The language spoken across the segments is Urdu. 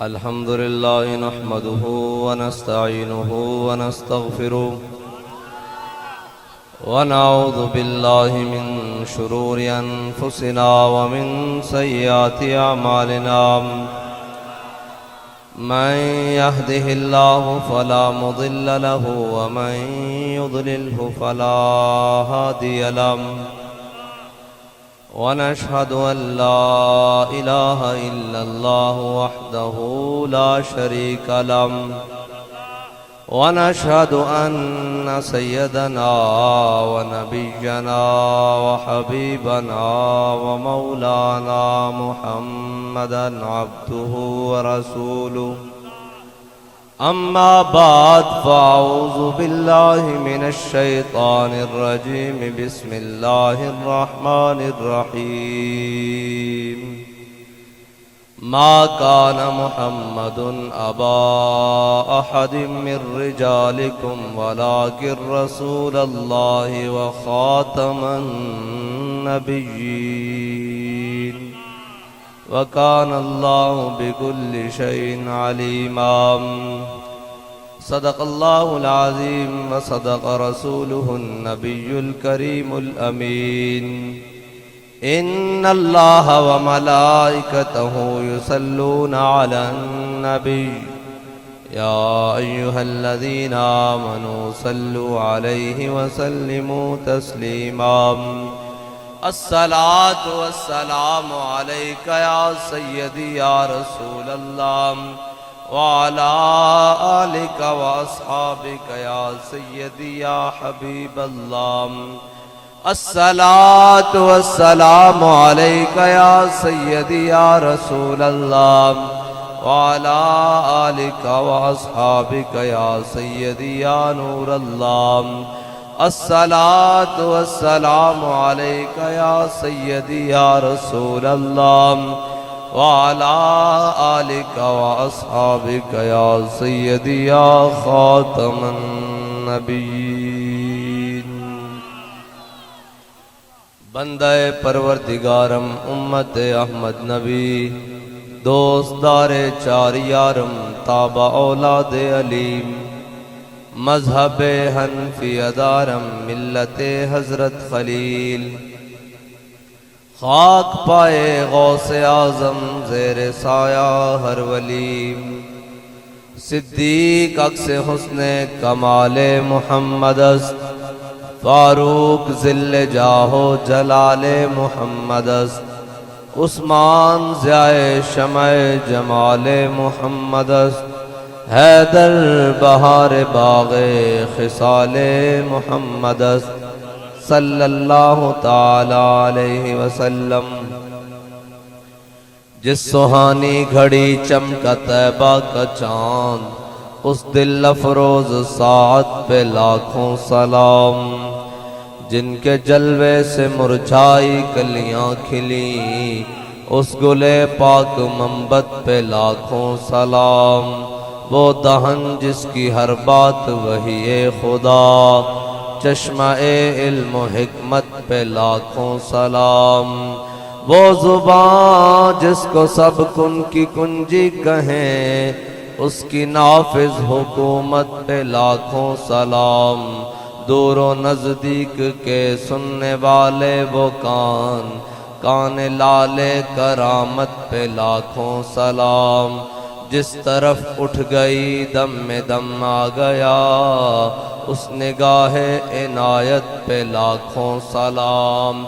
الحمد لله نحمده ونستعينه ونستغفره ونعوذ بالله من شرور أنفسنا ومن سيئات أعمالنا من يهده الله فلا مضل له ومن يضلله فلا هادي له ونشهد أن لا إله إلا الله وحده لا شريك له ونشهد أن سيدنا ونبينا وحبيبنا ومولانا محمدا عبده ورسوله أما بعد فأعوذ بالله من الشيطان الرجيم بسم الله الرحمن الرحيم ما كان محمد أبا أحد من رجالكم ولكن رسول الله وخاتم النبيين وكان الله بكل شيء عليما صدق الله العظيم وصدق رسوله النبي الكريم الأمين إن الله وملائكته يصلون على النبي يا أيها الذين آمنوا صلوا عليه وسلموا تسليما الصلاة والسلام عليك يا سيدي يا رسول الله وعلى آلك وأصحابك يا سيدي يا حبيب الله الصلاة والسلام عليك يا سيدي يا رسول الله وعلى آلك وأصحابك يا سيدي يا نور الله الصلاة والسلام عليك يا سيدي يا رسول الله وعلى آلك وأصحابك يا سيدي يا خاتم النبيين بندہ پروردگارم امت احمد نبی دوست دار چار یارم تابع اولاد علیم مذہب حنفی ادارم ملت حضرت خلیل خاک پائے غوث اعظم زیر سایہ ہر ولی صدیق عکس حسن کمال محمد است فاروق ذل جاہو جلال محمد است عثمان ضیائے شمع جمال محمد است حیدر بہار باغ خصال محمد است صلی اللہ تعالی علیہ وسلم جس سہانی گھڑی چمکا طیبہ کا چاند اس دل افروز ساعت پہ لاکھوں سلام جن کے جلوے سے مرجھائی کلیاں کھلی اس گلے پاک منبت پہ لاکھوں سلام وہ دہن جس کی ہر بات وحی خدا چشمہ علم و حکمت پہ لاکھوں سلام وہ زبان جس کو سب کن کی کنجی کہیں اس کی نافذ حکومت پہ لاکھوں سلام دور و نزدیک کے سننے والے وہ کان لالے کرامت پہ لاکھوں سلام جس طرف اٹھ گئی دم میں دم آ گیا اس نگاہ عنایت پہ لاکھوں سلام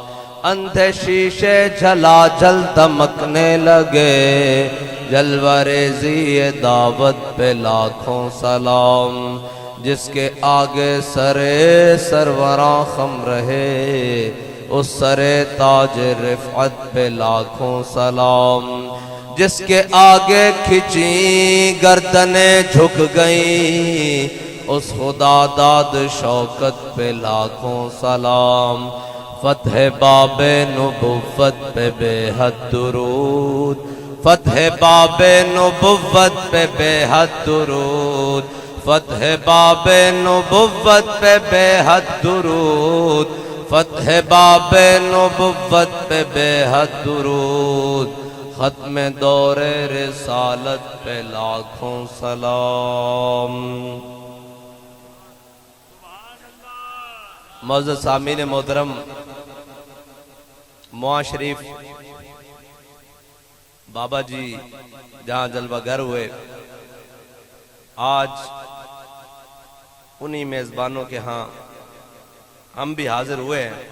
اندھے شیشے جھلا جل دمکنے لگے جلوہ ریزی دعوت پہ لاکھوں سلام جس کے آگے سرے سروراں خم رہے اس سرے تاج رفعت پہ لاکھوں سلام جس کے آگے کھچی گردنیں جھک گئیں اس خدا داد شوکت پہ لاکھوں سلام فتح باب نبوت پہ بے حد درود فتح باب نبوت پہ بے حد درود فتح باب نبوت پہ بے حد درود فتح باب نبوت پہ بے حد درود ختم دور رسالت پہ لاکھوں سلام۔ معزز سامعین محترم، مواں شریف بابا جی جہاں جلوہ گر ہوئے، آج انہی میزبانوں کے ہاں ہم بھی حاضر ہوئے ہیں،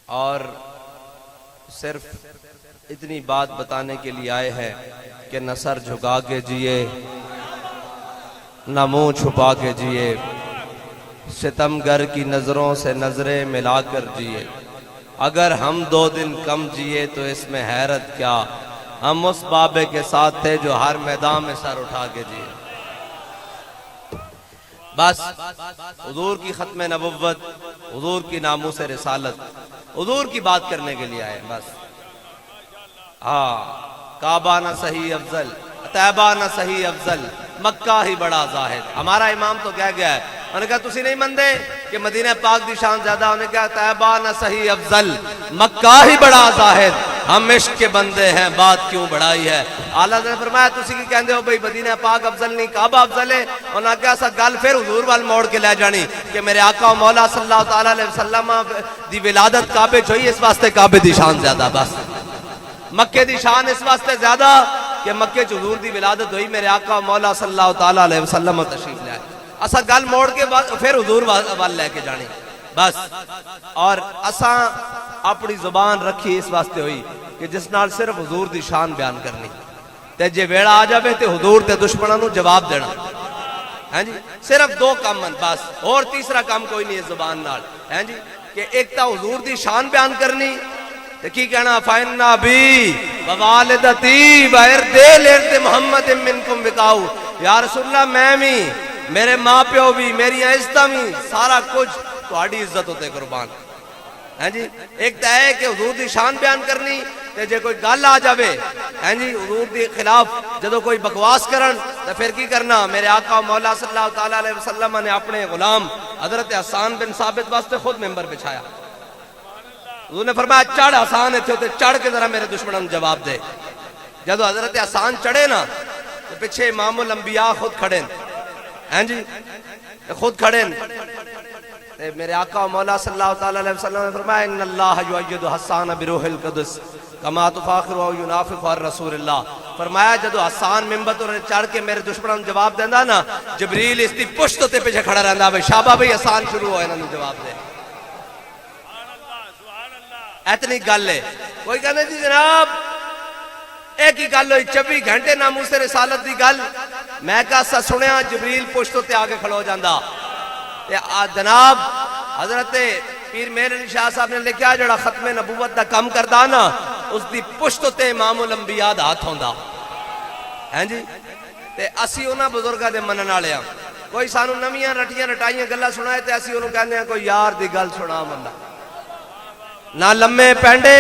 اور صرف اتنی بات بتانے کے لیے آئے ہیں کہ نہ سر جھکا کے جیے، نہ منہ چھپا کے جیے، ستمگر کی نظروں سے نظریں ملا کر جیے۔ اگر ہم 2 دن کم جیے تو اس میں حیرت کیا، ہم اس بابے کے ساتھ تھے جو ہر میدان میں سر اٹھا کے جیے۔ بس حضور کی ختم نبوت، حضور کی ناموس رسالت، حضور کی بات کرنے کے لیے آئے بس۔ ہاں، کعبہ نہ صحیح افضل، طیبہ نہ صحیح افضل، مکہ ہی بڑا زاہد۔ ہمارا امام تو کہہ گیا ہے، انہوں نے کہا تسی نہیں مندے کہ مدینہ پاک دی شان زیادہ، انہوں نے کہا طیبہ نہ صحیح افضل، مکہ ہی بڑا زاہد۔ ہم عشق کے بندے ہیں، بات کیوں بڑھائی ہے۔ اعلیٰ نے فرمایا تسی کی کہندے ہو بھئی مدینہ پاک افضل نہیں کعبہ افضل ہے، انہوں نے کہا سا گل پھر حضور وال موڑ کے لے جانی کہ میرے آقا و مولا صلی اللہ تعالیٰ علیہ وسلم دی ولادت کعبے چوئی، اس واسطے کعبے دی شان زیادہ۔ بس مکے دی شان اس واسطے زیادہ کہ مکے چ حضور دی ولادت ہوئی، میرے آقا و مولا صلی اللہ تعالیٰ علیہ وسلم تشریف لے آئے۔ اسا گل موڑ کے پھر حضور وال لے کے جانی بس۔ اور اسا اپنی زبان رکھی اس واسطے ہوئی کہ جس نال صرف حضور دی شان بیان کرنی، تے جے ویڑا آ جاوے تے حضور تے دشمنوں نو جواب دینا۔ ہاں جی، صرف 2 کام ہیں بس، اور تیسرا کام کوئی نہیں ہے زبان نال۔ ہاں جی، کہ ایک تا حضور دی شان بیان کرنی، تے کی کہنا فَإِنَّ بِي وَوَالِدَتِي وَإِرْدِ لِرْدِ مُحَمَّدٍ مِّنْكُمْ بِقَاؤ۔ یا رسول اللہ میں بھی، میرے ماں پیو بھی، میری عزتاں بھی، سارا کچھ تہاڈی عزت ہوتے قربان۔ ہاں جی، ایک تو ہے کہ حضور دی شان بیان کرنی، تے جے کوئی گل آ جاوے ہاں جی حضور دی خلاف جدو کوئی بکواس کرن تے پھر کی کرنا۔ میرے آقا مولا صلی اللہ تعالیٰ علیہ وسلم نے اپنے غلام حضرت حسان بن ثابت واسطے خود ممبر بچھایا۔ حضور نے فرمایا چڑھ حسان اتھے ہوتے، چڑھ کے ذرا میرے دشمنوں نے جواب دے۔ جدو حضرت حسان چڑھے نا تو پیچھے امام الانبیاء خود کھڑے ہیں جی، خود کھڑے ہیں۔ میرے آقا و مولا صلی اللہ تعالیٰ علیہ وسلم نے فرمایا ان اللہ یؤید حسان بروح القدس کما تفاخر و ینافخ عن رسول اللہ۔ فرمایا جدو حسان ممبر تو چڑھ کے میرے دشمنوں جواب دیندا نا، جبریل اس دی پشت تے پیچھے کھڑا رہندا، بھئی شابہ بھئی حسان شروع ہوئے انہوں نے جواب دے۔ اتنی گل ہے۔ کوئی کہنے جی جناب ایک ہی گل ہوئی 24 گھنٹے ناموس رسالت دی گل، میں کہا سنیا جبریل پشتوں تے آگے کھڑو جاندہ۔ جناب حضرت پیر مہر علی شاہ صاحب نے لکھا جڑا ختم نبوت دا کم کردہ نا، اس دی پشتوں تے امام الانبیاء دا ہاتھ ہوندہ ہیں جی۔ تے اسی انہاں بزرگاں دے منن والے ہاں، کوئی سانو نویاں رٹیاں رٹائیاں گلاں سنائے تے اسی انہوں کہندے ہیں کوئی یار دی گل سنا بندہ، نہ لمے پینڈے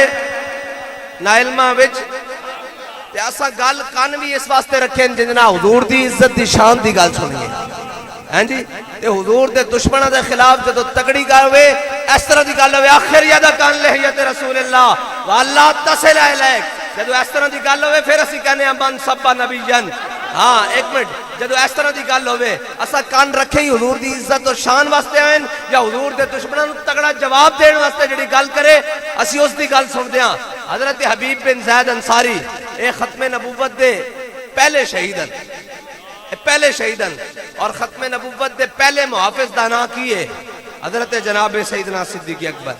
نہ علماں وچ۔ تے اسا گل کان بھی اس واسطے رکھیں جنہاں حضور دی عزت دی شان دی گل سنیے ہیں جی۔ تے حضور دے دشمنوں دے خلاف جدو تگڑی گل ہوئے اس طرح دی گل ہوئے آخر یدہ کان لحیت رسول اللہ واللہ تصل الیک، جدو اس طرح دی گل ہوئے پھر اسی کہنے ہیں من سبا نبیین۔ ہاں ایک منٹ، جدو اس طرح دی گل ہوئے اسا کان رکھے ہی حضور دی عزت و شان واسطے ہیں یا حضور دے دشمنوں تگڑا جواب دین واسطے جڑی گل کرے اسی اس دی گل سن دیاں۔ حضرت حبیب بن زید انصاری اے ختم نبوت دے پہلے شہیدن، پہلے شہیدن، اور ختم نبوت دے پہلے محافظ دانا کیے حضرت جناب سیدنا صدیق اکبر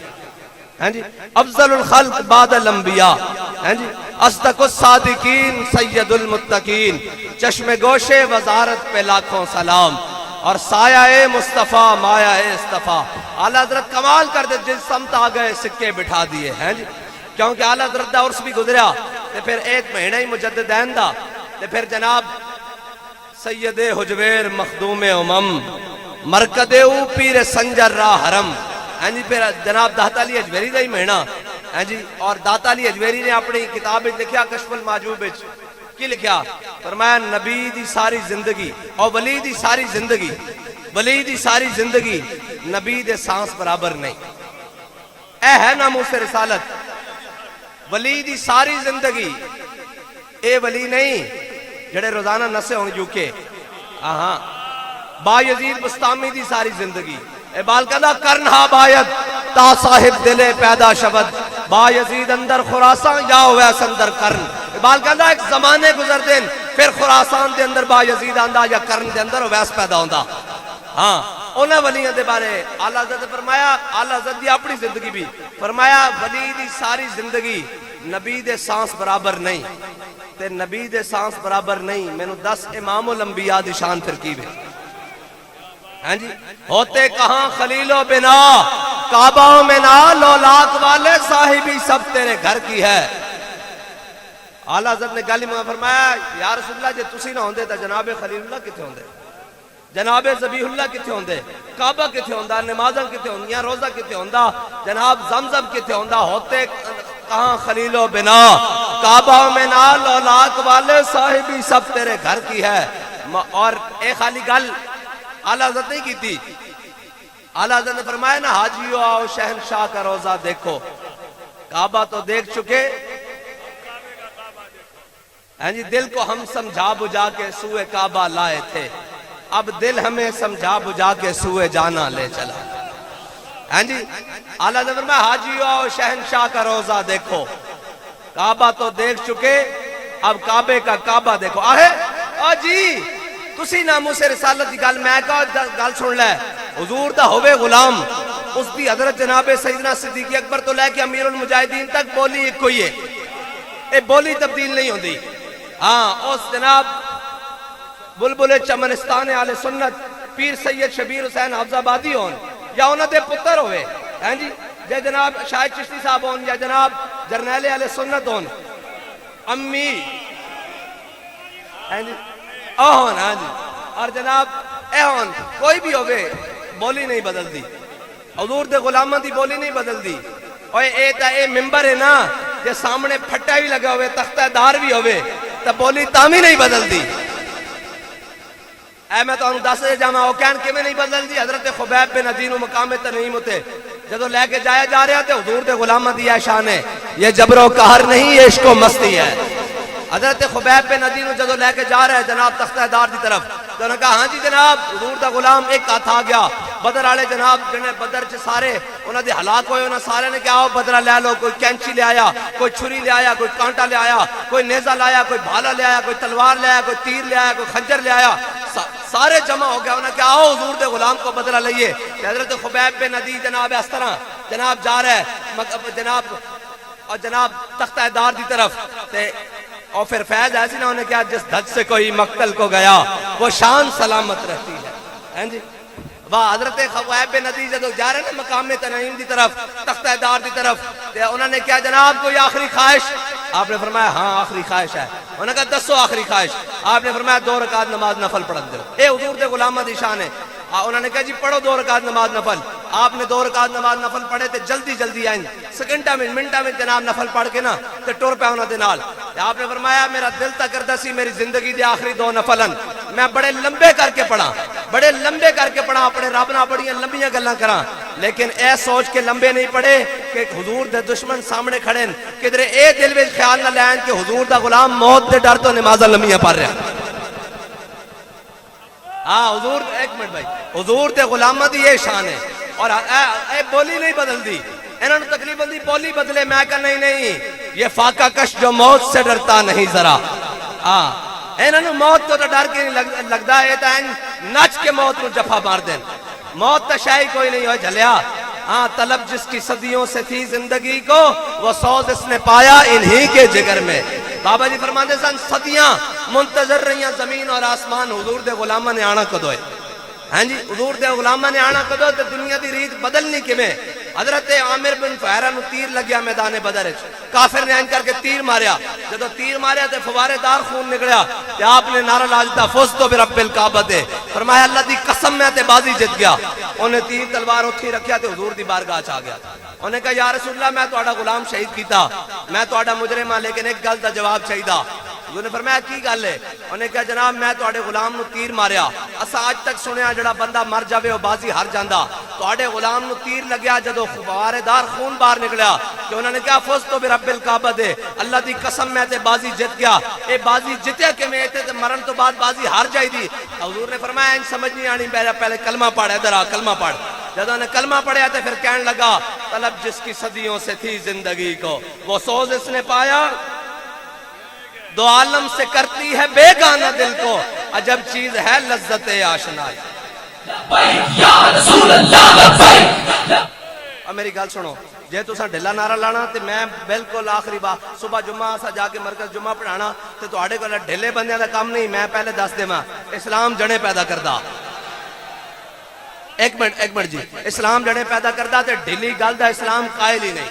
ہیں جی، افضل الخلق بعد الانبیاء ہیں جی، اصدق الصادقین سید المتقین، چشم گوش وزارت پہ لاکھوں سلام، اور سایہ مصطفیٰ مایہ اصطفیٰ۔ اعلیٰ حضرت کمال کر دے جس سمت آگئے سکے بٹھا دیے ہیں جی، کیونکہ اعلیٰ حضرت دا عرص بھی گزریا تے پھر 1 مہینہ ہی مجددین دا، تے پھر جناب سید حجویر مخدوم امم مرکد او پیر سنجر را حرم ہیں جی، پھر جناب داتا علی اجویری دا ہی مہینہ ہیں جی۔ اور داتا علی اجویری نے اپنی کتاب لکھیا کشف المعجوب کی لکھیا، فرمایا نبی دی ساری زندگی اور ولی دی ساری زندگی، ولی دی ساری زندگی نبی دے سانس برابر نہیں۔ اے ہے ناموس رسالت ولی دی ساری زندگی اے ولی نہیں جڑے روزانہ نسے ہوں یوکے ہاں با یزید بستامی دی ساری زندگی اقبال کہتا کرنہا باید تا صاحب دلے پیدا شبد با یزید اندر خراسان یا ویس اندر کرن اقبال کہتا ایک زمانے گزر دین پھر خراسان دے اندر با یزید آندہ یا کرن دے اندر ویس پیدا ہوندہ ہاں انہیں ولیوں دے بارے اعلیٰ حضرت نے فرمایا اعلیٰ حضرت دی اپنی زندگی بھی فرمایا ولی دی ساری زندگی نبی دے سانس برابر نہیں تے نبی دے سانس برابر نہیں میں نے 10 امام الانبیاء دی شان ترکیب ہے ہاں جی ہوتے کہاں خلیل و بنا کعبہ میں نا لولاک والے صاحبی سب تیرے گھر کی ہے اعلیٰ حضرت نے گالی میں فرمایا یا رسول اللہ جے تسی نہ ہوندے تا جناب خلیل اللہ کتے ہوندے جناب ذبیح اللہ کتے ہوندے کعبہ کتے ہوندہ نمازاں کتے ہوندیاں روزہ کتے ہوندہ جناب زمزم کتے ہوندہ ہوتے کہاں خلیل و بنا کعبہ میں نا لولاک والے صاحبی سب تیرے گھر کی ہے اور اے خالی گل اعلیٰ حضرت نہیں کی تھی اعلیٰ حضرت نے فرمایا نا حاجیو آؤ شہنشاہ کا روزہ دیکھو کعبہ تو دیکھ چکے جی دل کو ہم سمجھا بجھا کے سوئے کعبہ لائے تھے اب دل ہمیں سمجھا بجھا کے سوئے جانا لے چلا جی اعلیٰ حضرت نے فرمایا حاجیو آؤ شہنشاہ کا روزہ دیکھو کعبہ تو دیکھ چکے اب کعبے کا کعبہ دیکھو آہے جی تسی ناموس رسالت کی گل میں کہا گل سن لے حضور دا ہوئے غلام اس دی حضرت جناب سیدنا صدیق اکبر تو لے کے امیر المجاہدین تک بولی ایک کوئی ہے اے بولی تبدیل نہیں ہوندی ہاں اس جناب بلبل چمنستان اہل سنت پیر سید شبیر حسین حافظ آبادی ہون یا انہوں دے پتر ہوئے ہیں جی یا جناب شاہد چشتی صاحب ہون یا جناب جرنیل اہل سنت ہون امی ہیں جی ہون ہاں جی اور جناب اے ہون کوئی بھی ہوئے بولی نہیں بدل دی حضور دے غلامہ دی بولی نہیں بدل دی اور اے تا اے ممبر ہے نا کہ سامنے پھٹا بھی لگا ہوئے تختہ دار بھی ہوئے تا بولی تامی نہیں بدل دی اے میں تو انہوں 10 جامعہ اوکین کے میں نہیں بدل دی حضرت خبیب بن عدین و مقام تنعیم ہوتے جدو لے کے جایا جا رہے تھے حضور دے غلامہ دیا شان ہے یہ جبر و قہر نہیں یہ عشق و مستی ہے حضرت خبیب بن عدین جدو لے کے جا رہے جناب تختہ دار دی طرف تو انہوں نے کہا ہاں جی جناب حضور دا غلام ایک ہاتھ آ گیا بدر آلے جناب جنہیں بدر چ سارے انہوں نے ہلاک ہوئے انہوں سارے نے کہا آؤ بدرہ لے لو کوئی کینچی لے آیا کوئی چھری لے آیا کوئی کانٹا لے آیا کوئی نیزہ لے آیا کوئی بھالا لے آیا کوئی تلوار لے آیا کوئی تیر لے آیا کوئی خنجر لے آیا سارے جمع ہو گیا انہوں نے کہا آؤ حضور دے غلام کو بدلہ لئیے حضرت خبیب بن عدی جناب اس طرح جناب جا رہے جناب تختہ دار دی طرف اور پھر فیض ایسی نہ ہونے کیا جس دھج سے کوئی مقتل کو گیا وہ شان سلامت رہتی ہے جی واہ حضرت خبیب بن عدی جدو جا رہے ہیں مقام تنعیم دی طرف تختہ دار دی طرف انہوں نے کیا جناب کوئی آخری خواہش آپ نے فرمایا ہاں آخری خواہش ہے انہوں نے کہا 10 آخری خواہش آپ نے فرمایا 2 رکعت نماز نفل پڑھ دو اے حضور دے غلامہ دی شان ہے انہوں نے کہا جی پڑھو 2 رکعت نماز نفل آپ نے 2 رکعت نماز نفل پڑھے تھے جلدی آئیں سیکنڈا میں منٹا میں جناب نفل پڑھ کے نا تے ٹور پہ انہوں دے نال آپ نے فرمایا میرا دل تا کردا سی میری زندگی دے آخری 2 نفلن میں بڑے لمبے کر کے پڑھا اپنے رب نال بڑیاں لمبیاں گلاں کراں لیکن اے سوچ کے لمبے نہیں پڑھے کہ حضور دے دشمن سامنے کھڑے کدھر اے دل وچ خیال نہ لین کہ حضور دا غلام موت دے ڈر تو نمازاں لمبیاں پڑھ رہا حضور ایک منٹ بھائی حضور تے غلامہ دی یہ شان ہے اور اے بولی نہیں بدل دی انہوں نے تقریباً دی بولی بدلے میں کہا نہیں یہ فاقہ کش جو موت سے ڈرتا نہیں ذرا انہوں نے موت تو ڈر کے نہیں لگتا ہے تا نچ کے موت کو جفا مار دیں موت تا شاہی کوئی نہیں ہوئے جھلیا طلب جس کی صدیوں سے تھی زندگی کو وہ سوز اس نے پایا انہی کے جگر میں بابا جی فرماتے سن صدیاں منتظر رہیاں زمین اور آسمان حضور دے غلامہ نے آنا کدوئے ہاں جی حضور دے غلامہ نے آنا کدو تے دنیا دی ریت بدلنی کمیں حضرت عامر بن فہرہ نو تیر لگیا میدان بدر کافر نے آئین کر کے تیر ماریا جدو تیر ماریا تے فوارے دار خون نکڑیا تے آپ نے نعرہ لاجتا فزتو برب الکعبہ دے فرمایا اللہ دی قسم میں تے بازی جت گیا انہیں تیر تلوار اتھی رکھیا تے حضور دی بارگاہ چاہ گیا انہوں نے کہا یا رسول اللہ میں تو آڑا غلام شہید کیتا میں تو آڑا مجرمہ لیکن ایک گل دا جواب چاہیدہ حضور نے فرمایا کی گل ہے؟ انہوں نے کہا جناب میں تواڈے غلام نو تیر ماریا، اسا اج تک سنیا جڑا بندہ مر جاوے او بازی ہار جاندا، تواڈے غلام نو تیر لگیا جدو فوارےدار خون باہر نکلیا کہ انہوں نے کہا فوز تو برب الکعبہ دے، اللہ دی قسم میں تے بازی جت گیا، اے بازی جتیا کہ میں تے مرن تو بعد بازی ہار جائی دی۔ حضور نے فرمایا ان سمجھ نہیں آنی، پہلے کلمہ پڑھ، ادھر آ کلمہ پڑھ۔ جب انہوں نے کلمہ پڑھیا تو پھر کہنے لگا طلب جس کی صدیوں سے تھی زندگی کو وہ سوز اس نے پایا، دو عالم سے کرتی ہے بے گانا دل کو، عجب چیز ہے لذت آشنائی۔ یا رسول اللہ لبیک۔ اب میری گل سنو، جے تساں ڈھلا نعرہ لانا تے میں بالکل آخری بات صبح جمعہ سا جا کے مرکز جمعہ پڑھانا تے تواڈے کول ڈھلے بندیاں دا کام نہیں، میں پہلے دس دیواں اسلام جڑے پیدا کردا۔ ایک منٹ جی، اسلام جڑے پیدا کردا تے ڈھلی گل دا اسلام قائل ہی نہیں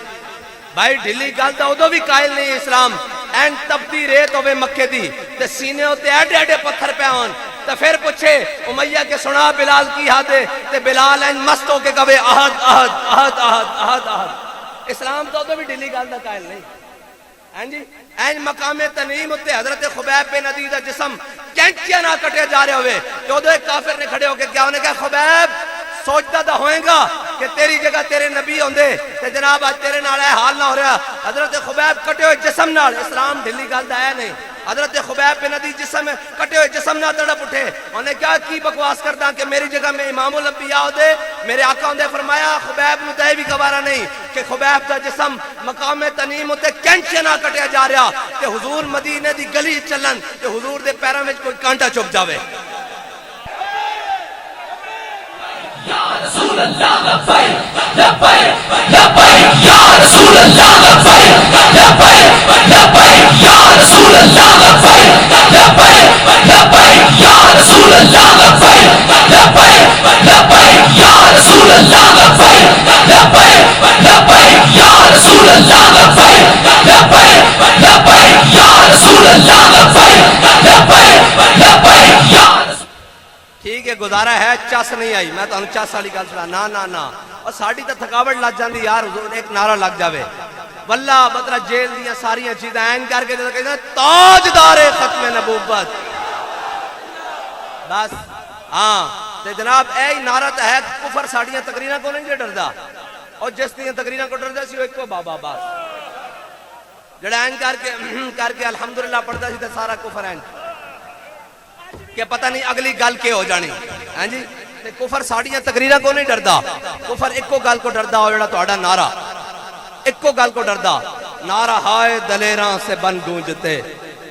بھائی، ڈھلی گل دا ادو بھی قائل نہیں اسلام۔ این تپتی ریت ہوے مکے دی تے سینے ہوتے ایڈے ایڈے پتھر پہ آن تے پھر پوچھے امیہ کے سنا بلال کی حادے تے بلال این مست ہو کے کہے احد احد احد احد احد احد۔ اسلام تو ادو بھی ڈھلی گل دا قائل نہیں۔ ہیں جی این مقام تنعیم ہوتے حضرت خبیب بن عدی دا جسم کینچیاں نہ کٹے جا رہے ہوئے کہ ادو ایک کافر نے کھڑے ہو کے کیا انہیں کہا خبیب سوچتا دا ہوئیں گا کہ تیری جگہ تیرے نبی ہوندے تے جناب آج تیرے نال ہے حال نہ ہو رہا۔ حضرت خبیب کٹے ہوئے جسم نال، اسلام ڈھلی گل دا ہے نہیں۔ حضرت خبیب بن عدی جسم کٹے ہوئے جسم نہ تڑپ اٹھے، انہیں کیا کی بکواس کردا کہ میری جگہ میں امام الانبیاء ہوندے، میرے آقا ہوندے۔ فرمایا خبیب نو تے بھی گوارا نہیں کہ خبیب دا جسم مقام تنعیم تے کینچے نہ کٹیا جا رہا کہ حضور مدینے دی گلی چلن تے حضور دے پیراں وچ کوئی کانٹا چپ جاوے۔ یا رسول اللہ لبیک لبیک لبیک یا رسول اللہ لبیک لبیک لبیک یا رسول اللہ لبیک لبیک لبیک یا رسول اللہ لبیک لبیک لبیک یا رسول اللہ لبیک لبیک لبیک یا رسول اللہ لبیک لبیک لبیک یا رسول اللہ لبیک لبیک لبیک یا ٹھیک ہے گزارا ہے، چس نہیں آئی، میں تو چس والی گل سنا نا نا نا، اور ساڑی تا تھکاوٹ لگ جاندی یار حضور ایک نعرہ لگ جاوے واللہ بدرہ جیل دیا ساریاں چیزیں این کر کے کہتے ہیں تاجدار ختم نبوت۔ بس ہاں تے جناب اے ہی نعرہ تا ہے کفر ساڑیاں تقریرہ کو نہیں ڈر دا، اور جس دیاں تقریرہ کو ڈر دا سی وہ ایک کو بابا بس جڑا این کر کے الحمدللہ پڑھتا سی تے سارا کفر این کہ پتہ نہیں اگلی گل کے ہو جانی ہیں جی۔ تے کفر ساڑیاں تقریرہ کو نہیں ڈردا، کفر ایک کو گل کو ڈردا ہو جڑا تہاڈا نعرہ، ایک کو گل کو ڈردا نعرہ ہائے دلیراں سے بن گونجتے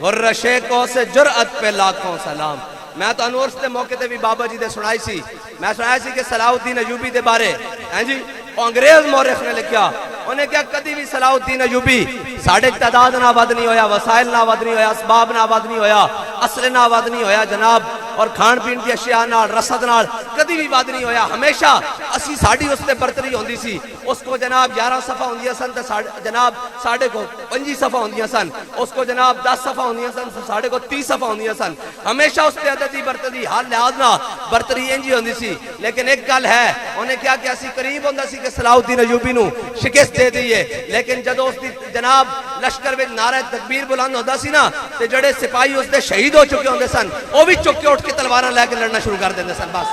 غر شیخوں سے جرأت پہ لاکھوں سلام۔ میں تو انورس دے موقع تے بھی بابا جی دے سنائی سی، میں سنائی سی کہ صلاح الدین ایوبی دے بارے ہیں جی، انگریز مورخ نے لکھیا انہیں کیا کدی بھی صلاح الدین ایوبی ساڑھے تعداد نہ آباد نہیں ہویا، وسائل نہ آباد نہیں ہویا، اسباب نہ آباد نہیں ہویا، اصل نہ آباد نہیں ہویا جناب، اور کھان پین کی اشیاء نال رسد نال کدی بھی آباد نہیں ہویا۔ ہمیشہ اسی ساڑھی اس تے برتری ہوندی سی، اس کو جناب 11 صفحہ ہوندیاں سن تے جناب ساڑھے کو 25 صفحہ ہوندیاں سن، اس کو جناب 10 صفحہ ہوندیاں سن، ساڑھے کو 30 صفحہ ہوندیاں سن، ہمیشہ اس تے عددی برتری حال لحاظ نہ برتری انجی ہوندی سی۔ لیکن ایک گل ہے انہیں کیا کہ اسی قریب ہوندا سی کہ صلاح الدین ایوبی نو شکست دے دیئے، لیکن جدو اس دی جناب لشکر وچ نعرہ تکبیر بلند ہوندا سی نا تے جڑے سپاہی اس دے شہید ہو چکے ہوندے سن وہ بھی چک کے اٹھ کے تلواراں لے کے لڑنا شروع کر دیندے سن۔ بس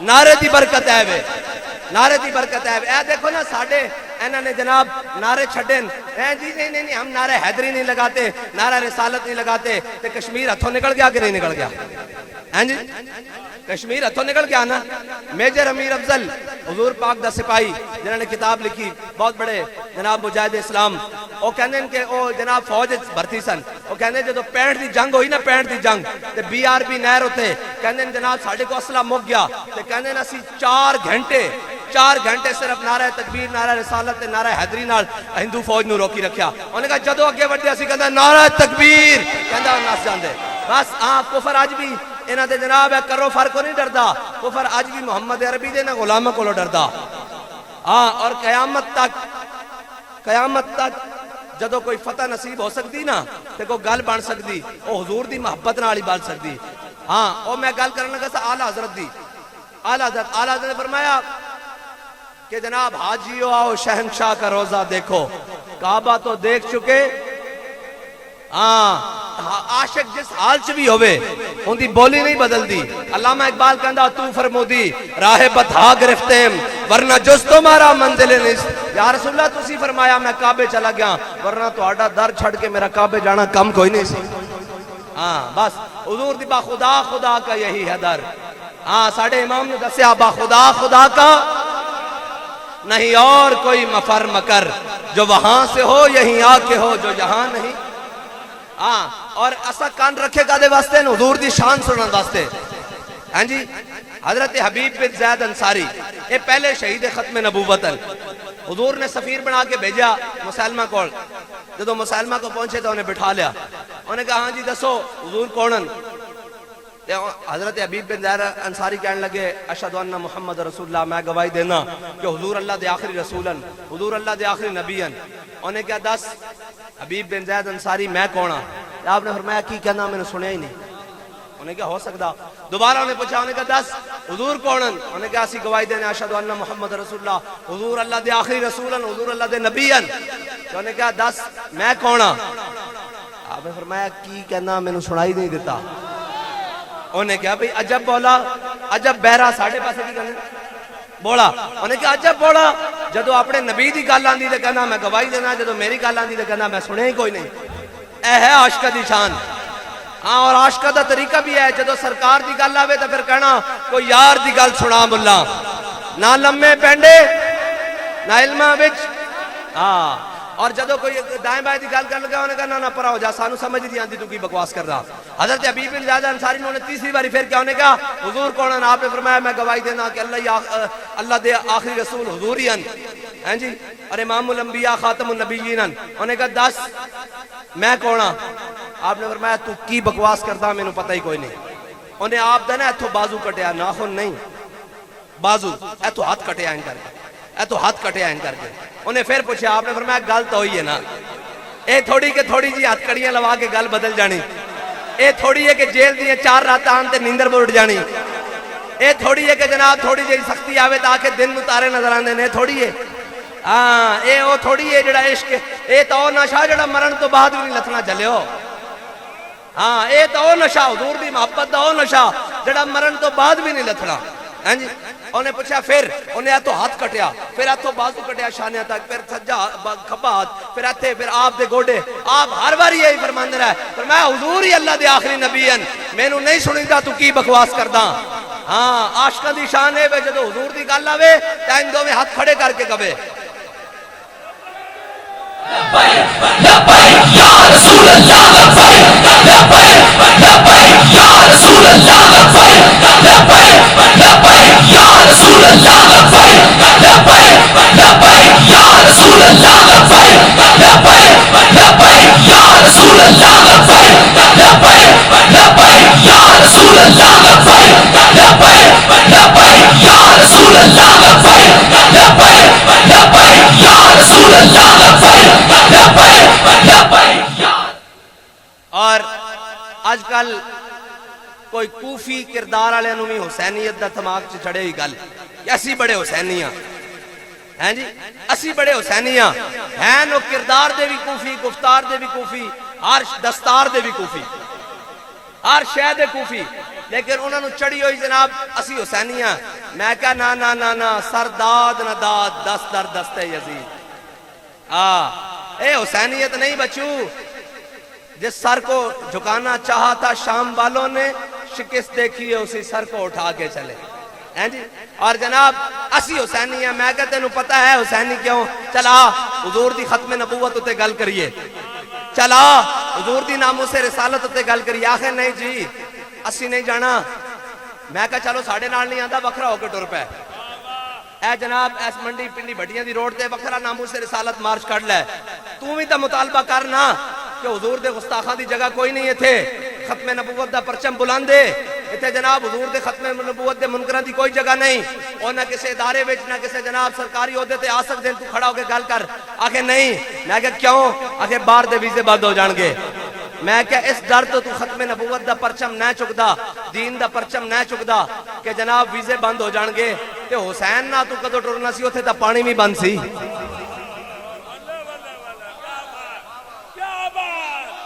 نعرے دی برکت ہے وے، نعرے دی برکت ہے۔ اے دیکھو نا ساڈے انہوں نے جناب نعرے چھڑن جی نہیں ہم نعرے حیدری نہیں لگاتے، نعرہ رسالت نہیں لگاتے، تے کشمیر ہتھوں نکل گیا کہ نہیں نکل گیا؟ ہیں جی کشمیر ہتھوں نکل گیا نا۔ میجر امیر افضل حضور پاک دا سپاہی جنہوں نے کتاب لکھی بہت بڑے جناب مجاہد اسلام، وہ کہندے ہیں کہ وہ جناب فوج بھرتی سن، وہ کہندے ہیں جدو 65 دی جنگ ہوئی نا 65 دی جنگ تے BRB نہر ہوتے کہندے ہیں جناب ساڑھے کو اسلحہ مک گیا تے کہندے ہیں اسی 4 گھنٹے صرف نعرہ تکبیر نعرہ رسالت تے نعرہ حیدری نال ہندو فوج نو روکی رکھیا۔ انہوں نے کہا جدو اگے بڑھتے اسی کہندے نعرہ تکبیر کہندے وہ نس جاندے۔ بس کفر آج بھی انہاں دے جناب ہے کرو فرق نہیں ڈردا، کفر آج بھی محمد عربی دے نہ غلامہ کو ڈردا۔ اور قیامت تک جدو کوئی فتح نصیب ہو سکتی نا تے کوئی گل بن سکتی وہ حضور دی محبت نال ہی بن سکتی۔ اور میں گل کرنے لگا سا اعلیٰ حضرت دی، اعلیٰ حضرت نے فرمایا کہ جناب حاجیو آؤ شہنشاہ کا روزہ دیکھو، کعبہ تو دیکھ چکے، عاشق جس حال چ بھی ہوئے ان دی بولی نہیں بدل دی. علامہ اقبال کہندا تو فرمودی راہ بتھا گرفتیم ورنہ جس تمہارا منزل نہیں. یا رسول اللہ تسی فرمایا میں کعبے چلا گیا ورنہ تہاڈا در چھڑ کے میرا کعبے جانا کم کوئی نہیں سی. ہاں بس حضور دی با خدا خدا کا یہی ہے در. ہاں ساڑھے امام نے دسیا با خدا خدا کا نہیں اور کوئی مفر مکر جو وہاں سے ہو یہیں آ کے ہو جو یہاں نہیں. ہاں اور اسا کان رکھے گا دے واسطے حضور دی شان سنن واسطے. ہاں جی حضرت حبیب بن زید انصاری یہ پہلے شہید ختم نبوت ہیں. حضور نے سفیر بنا کے بھیجا مسلمہ کو. جدو مسلمہ کو پہنچے تو انہیں بٹھا لیا. انہوں نے کہا ہاں جی دسو حضور کونن. حضرت حبیب بن زید انصاری کہنے لگے اشہدو ان محمد رسول اللہ میں گواہی دینا کہ حضور اللہ دے آخری رسولن حضور اللہ دے آخری نبیین. انہوں نے کہا دس حبیب بن زید انصاری میں کونا. آپ نے فرمایا کی کہنا میں نے سنیا ہی نہیں. انہوں نے کہا ہو سکتا. دوبارہ انہیں پوچھا انہوں نے کہا دس حضور کونن. انہوں نے کہا اسی گواہی دینا اشہدو ان محمد رسول اللہ حضور اللہ دے آخری رسولن حضور اللہ دے نبیین. انہوں نے کہا دس میں کونا. آپ نے فرمایا کی کہنا میں نے سنائی نہیں دیتا. انہوں نے کہا بھئی عجب بولا عجب بہرا ساڑھے پاسے کی کہنے بولا. انہوں نے کہا عجب بولا جدو اپنے نبی دی گل آندی تے کہنا میں گواہی دینا جدو میری گل آندی تے کہنا میں سنے ہی کوئی نہیں. اے ہے عاشقہ دی شان. ہاں اور عاشقہ دا طریقہ بھی ہے جدو سرکار دی گل آوے تو پھر کہنا کوئی یار دی گل سنا ملا نہ لمے پینڈے نہ علمہ بچ. ہاں اور جدو کوئی دائیں بائیں دی گل کر لگا انہوں نے کہا نہ پرا ہو جا سانو سمجھ دی آندی تو کی بکواس کر رہا. حضرت حبیب بن زید انصاری نے تیسری باری پھر کیا انہوں نے کہا حضور کونن. آپ نے فرمایا میں گواہی دینا کہ اللہ دے آخری رسول حضور ہی ہیں. ہیں جی اور امام الانبیاء خاتم النبیین. انہوں نے کہا دس میں کونا. آپ نے فرمایا تو کی بکواس کرتا میں نے پتہ ہی کوئی نہیں. انہیں آپ دے نا ایتھو بازو کٹیا ناخن نہیں بازو ایتھو ہاتھ کٹیا ان کر کے ایتھو ہاتھ کٹیا ان کر کے. انہیں پھر پوچھا. آپ نے فرمایا گل تو ہوئی ہے نا اے تھوڑی کہ تھوڑی جی ہاتھ کڑیاں لوا کے گل بدل جانی. اے تھوڑی ہے کہ جیل دیئے 4 رات آن تے نیندر بڑھ جانی. اے تھوڑی ہے کہ جناب تھوڑی جی سختی آوے تاکہ دن اتارے نظر آنے نے تھوڑی ہے. ہاں اے وہ تھوڑی ہے جڑا عشق اے تو نشہ جڑا مرن تو بعد بھی نہیں لتنا چلے ہو. ہاں اے تو نشہ حضور دی محبت دا او نشہ جڑا مرن تو بعد بھی نہیں لتنا. ہاں جی انہیں پوچھا پھر انہیں تو ہاتھ کٹیا پھر تو بازو کٹیا شانیاں تک پھر سجا کھبا ہاتھ پھر ایتھے پھر آپ دے گوڑے. آپ ہر بار یہی فرماندے رہے فرمایا حضور ہی اللہ دے آخری نبی ہیں میں نو نہیں سنیدا تو کی بکواس کردا. ہاں عاشقاں دی شان ہے جدو حضور دی گل آوے تے ان دو میں ہاتھ کھڑے کر کے کہے لبیک یا رسول اللہ لبیک لبیک لبیک یا رسول اللہ لبیک لبیک لبیک یا رسول اللہ لبیک لبیک لبیک یا رسول اللہ لبیک لبیک لبیک یا رسول اللہ لبیک لبیک لبیک یا رسول اللہ لبیک لبیک لبیک یا رسول اللہ لبیک لبیک لبیک یا رسول اللہ لبیک. اور آج کل کوئی کوفی کردار والے نو بھی حسینیت دا دماغ چ چڑھے ہی گل اسی بڑے حسینیاں ہیں جی اسی بڑے حسینیاں ہیں. وہ کردار دے بھی کوفی گفتار دے بھی کوفی ہر دستار دے بھی کوفی ہر شے دے کوفی لیکن انہوں نے چڑھی ہوئی جناب اسی حسینیاں. میں کہا نا نا نا نا سر داد نہ داد دست در دست یزید. اے حسینیت نہیں بچو. جس سر کو جھکانا چاہا تھا شام والوں نے شکست دیکھی ہے اسی سر کو اٹھا کے چلے ہیں جی. اور جناب اسی حسینی ہیں. میں کہتے ہیں پتہ ہے حسینی کیوں چلا حضور دی ختم نبوت تے گل کریے چلا حضور دی ناموس رسالت تے گل کریے. آخر نہیں جی اسی نہیں جانا. میں کہا چلو ساڑھے نال نہیں آندا وکھرا ہو کے ٹر پے. اے جناب ایس منڈی پنڈی بھٹیاں دی روڈ تے وکھرا ناموس رسالت مارچ کر لے. تو بھی تا مطالبہ کرنا کہ حضور دے گستاخاں دی جگہ کوئی نہیں ہے تھے. ختم نبوت دا پرچم بلاندے اتنے جناب حضور دے ختم نبوت دے منکراں دی کوئی جگہ نہیں. اور نہ کسی ادارے وچ نہ کسی جناب سرکاری عہدے تے آ سکدے تو کھڑا ہو کے گل کر. آکھے نہیں. میں کہ کیوں؟ آکھے باہر دے ویزے بند ہو جان گے. میں کہ اس ڈر تو ختم نبوت دا پرچم نہ چکدا دین دا پرچم نہ چکدا کہ جناب ویزے بند ہو جان گے تے حسین نہ تو کدو ٹرنا سی اوتھے تا پانی بھی بند سی.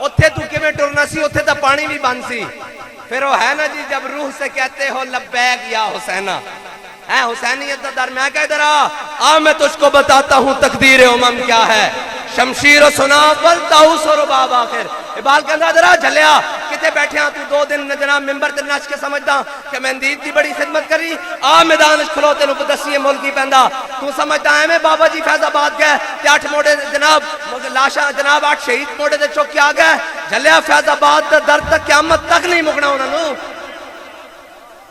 اتھے تو کیویں ٹرنا سی, اتھے تا پانی بھی بند سی. پھر وہ ہے نا جی, جب روح سے کہتے ہو لبیک یا حسینہ, اے حسینیت دا در, میں کہہ درا میں تجھ کو بتاتا ہوں تقدیر امم کیا ہے. شمشیر و سنا والتاؤس و رباب آخر. اقبال کہندا درا جھلیا کتے بیٹھے ہاں تو 2 دن جناب ممبر تے نچ کے سمجھدا کہ میں اندید دی بڑی خدمت کری, میدان وچ کھلو تینوں بدسی ملکی پیندا. تو سمجھدا ایویں بابا جی فیض آباد گئے تے 8 موڑے جناب لاشاں جناب 8 شہید موڑے تے چوک کے آ گئے. جھلیا فیض آباد دا درد تک قیامت تک نہیں مکنا انہاں نوں.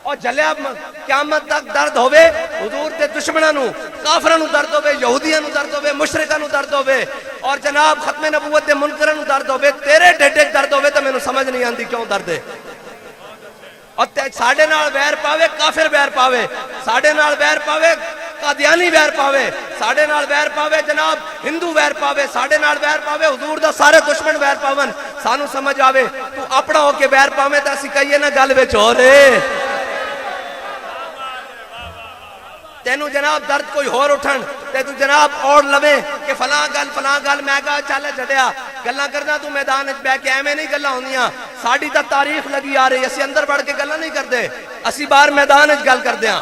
اور جھلیا قیامت تک درد ہوئے حضور دے دشمناں نوں, کافراں نوں درد ہوئے, یہودیاں نوں درد ہوئے, مشرکاں نوں درد ہوئے, اور جناب ختم نبوت دے منکراں نوں درد ہوئے. تیرے ڈیڈے درد ہوئے تو مینوں سمجھ نہیں آندی کیوں درد ہے. اور ساڈے نال ویر پاوے کافر ویر پاوے, ساڈے نال ویر پاوے قادیانی ویر پاوے, ساڈے نال ویر پاوے جناب ہندو ویر پاوے, ساڈے نال ویر پاوے حضور دا سارے دشمن ویر پاون, سانو سمجھ آوے تو اپنا ہو کے ویر پاوے تے اسی کہیے نا گل وچ ہو رے. تینوں جناب درد کوئی ہور اٹھن تے تو جناب اور لوے کہ فلاں گل میں کہا چل جڑیا گلاں کرنا تو میدان وچ بیٹھ کے ایویں نہیں گلاں ہوندیاں. ساڈی تا تاریخ لگی آ رہی, اسی اندر بڑھ کے گلاں نہیں کردے, اسی باہر میدان وچ گل کردے ہاں.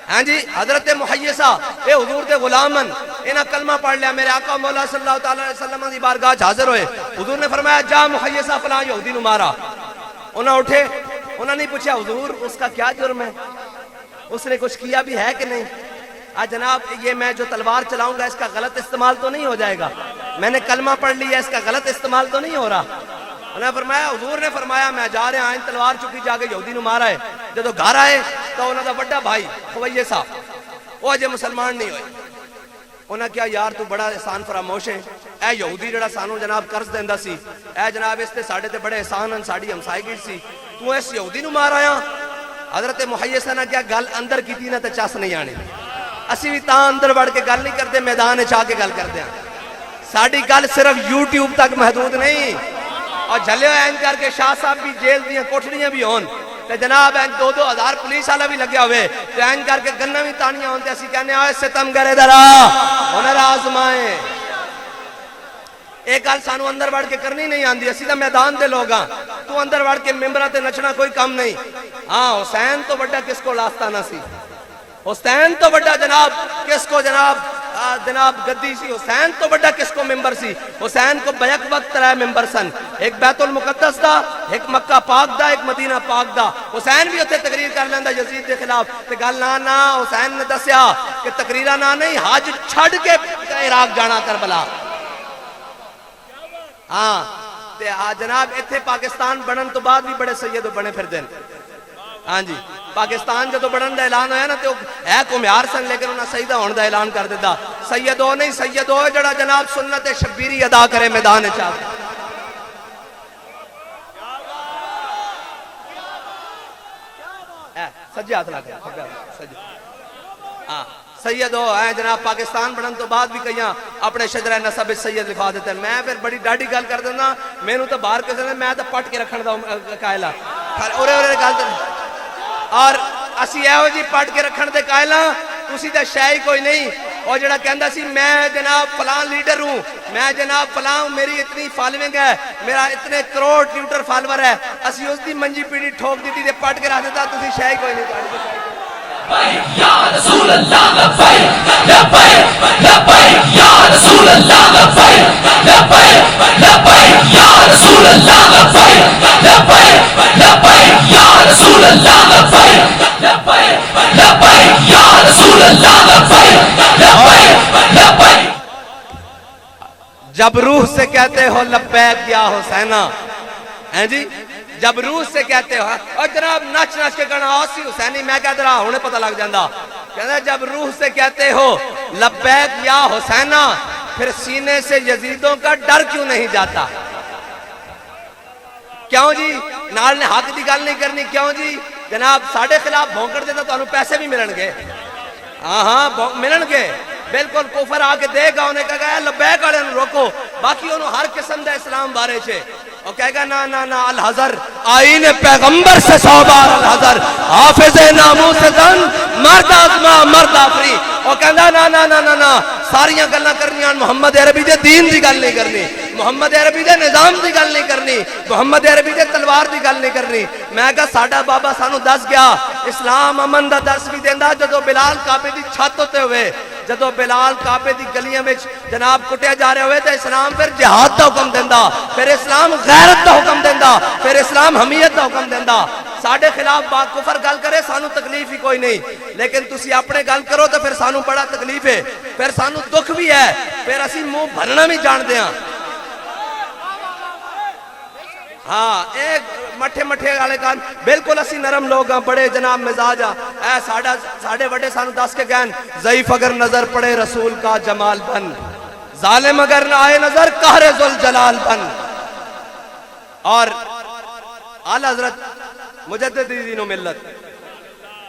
ہاں جی, حضرت محیصہ اے حضور دے غلامن, انہاں کلمہ پڑھ لیا, میرے آقا مولا صلی اللہ تعالی علیہ وسلم دی بارگاہ وچ حاضر ہوئے. حضور نے فرمایا جا محیصہ فلاں یہودی نوں مارا. انہاں اٹھے, انہاں نے پوچھا حضور اس کا کیا جرم ہے, اس نے کچھ کیا بھی ہے کہ نہیں. جناب یہ میں جو تلوار چلاؤں گا اس کا غلط استعمال تو نہیں ہو جائے گا, میں نے کلمہ پڑھ لیا اس کا غلط استعمال تو نہیں ہو رہا. انہوں نے فرمایا, حضور نے فرمایا میں جا رہا ہاں, تلوار چکی جا کے یہودی نوں مارا ہے. جدو گھر آئے تو انہوں دا بڑا بھائی خویصہ وہ اجے مسلمان نہیں ہوئے. انہوں نے کہا یار تو بڑا احسان فراموش ہے, اے یہودی جڑا سانو جناب قرض دیندا سی, اے جناب اس تے ساڈے تے بڑے احسان ہیں, ساڈی ہمسائیگی سی, تو اس یہودی نوں مار آیا. حضرت محیصہ نے کیا گل اندر کیتی نہ تے چس نہیں آنی, اسی بھی تاں اندر بڑھ کے گل نہیں کرتے, میدان وچ آ کے گل کرتے ہیں. ساڈی گل صرف یوٹیوب تک محدود نہیں. اور جھلے این کر کے شاہ صاحب بھی جیل دیاں کوٹھڑیاں بھی ہون تے جناب این 2-2 ہزار پولیس والا بھی لگیا ہوئے تے این کر کے گناں بھی تانیاں ہون تے اسی کہنے آئے ستم کرے درا ہنر آزمائیں. ایک گل سانو اندر بڑھ کے کرنی نہیں آندی, اسی دا میدان دے لوگ ہاں, تو اندر بڑھ کے ممبراں تے نچنا کوئی کم نہیں. ہاں حسین تو بڑا کس کو لاستانہ سی, حسین تو بڑا جناب کس کو جناب گدی سی, حسین تو بڑا کس کو ممبر سی. حسین کو بیک وقت 3 ممبر سن, ایک بیت المقدس دا, ایک مکہ پاک دا, ایک مدینہ پاک دا. حسین بھی اتنے تقریر کر لیندا یزید کے خلاف تے گل نہ حسین نے دسیا کہ تقریرہ نہ نہیں حج چھڈ کے عراق جانا کربلا. ہاں تے جناب ایتھے پاکستان بنن تو بعد بھی بڑے سید بنے پھر دین. ہاں جی, پاکستان جدو بڑھن دا اعلان ہویا نا تے اے کمیار سن, لیکن انہاں سیدہ ہون دا اعلان کر دیتا. سید ہو نہیں, سید ہو جڑا جناب سنت شبیری ادا کرے میدان وچ. سجے ہاتھ لا کے ہاں سید ہو اے جناب پاکستان بڑھن تو بعد بھی کئیاں اپنے شجرہ نسب سید لکھا دیتے ہیں. میں پھر بڑی ڈاڈی گل کر دینا, مینوں تو باہر کسے نے میں تو پٹ کے رکھن دا قائل ہاں. اورے گل تے اور اسی ایہو جی پٹ کے رکھن دے قائل ہاں, تسی تے شے ہی کوئی نہیں. اور جڑا کہندا سی میں جناب فلاں لیڈر ہوں, میں جناب فلاں, میری اتنی فالوئنگ ہے, میرا اتنے کروڑ ٹویٹر فالوور ہے, اسی اس دی منجی پیڑی ٹھوک دیتی تے پٹ کے رکھ دیتا, تسی شے ہی کوئی نہیں. یا رسول اللہ لبیک لبیک لبیک یا رسول اللہ لبیک لبیک لبیک یا رسول اللہ لبیک لبیک لبیک یا رسول اللہ لبیک لبیک لبیک یا رسول اللہ لبیک لبیک لبیک. جب روح سے کہتے ہو لبیک یا حسینہ, ہیں جی جب روح سے کہتے ہو, اور جناب نچ نچ کے کہنا آسی حسینی, میں کہتا رہا انہیں پتہ لگ جاندہ. کہتا ہے جب روح سے کہتے ہو لبیک یا حسینہ, پھر سینے سے یزیدوں کا ڈر کیوں نہیں جاتا؟ کیوں جی نال نے حق دی گل نہیں کرنی, کیوں جی جناب ساڑھے خلاف بھونکڑ دیتا تو انہوں پیسے بھی ملن گے. ہاں ملن گے بالکل. کفر آ کے دے گا, انہیں کہا گا لبیک والے روکو, باقی انہوں ہر قسم دا اسلام بارے چھے. اور کہے گا نا نا نا الحذر آئین پیغمبر سے 100 بار الحذر، حافظ ناموس زن مرد آزما مرد آفری. وہ کہندا نا نا نا نا نا ساریاں گلاں کرنیاں محمد عربی دے دین دی گل نہیں کرنی، محمد عربی دے نظام دی گل نہیں کرنی، محمد عربی دے تلوار دی گل نہیں کرنی. میں کہا ساڈا بابا سانو دس گیا اسلام امن دا درس بھی دیندا. جدو بلال کعبے دی چھت تے ہوئے، جدو بلال کعبے دی گلیاں وچ جناب کٹیا جا رہے ہوئے تے اسلام پھر جہاد دا حکم دیندا، پھر اسلام غیرت دا حکم دیندا، پھر اسلام حمیت دا حکم دیندا. ساڈے خلاف با کفر گل کرے سانو تکلیف ہی کوئی نہیں، لیکن تسی اپنے گل کرو تو پھر سانو بڑا تکلیف ہے، پھر سانو دکھ بھی ہے، پھر اسی منہ بھرنا بھی جان دیاں. ہاں ایک مٹھے مٹھے والے کان بالکل اسی نرم لوگ ہیں، بڑے جناب مزاج ہیں. اے ساڑھے بڑے سانو دس کے گئن ضعیف اگر نظر پڑے رسول کا جمال بن، ظالم اگر نہ آئے نظر قہر ذوالجلال بن. اور اعلی حضرت مجدد دین و ملت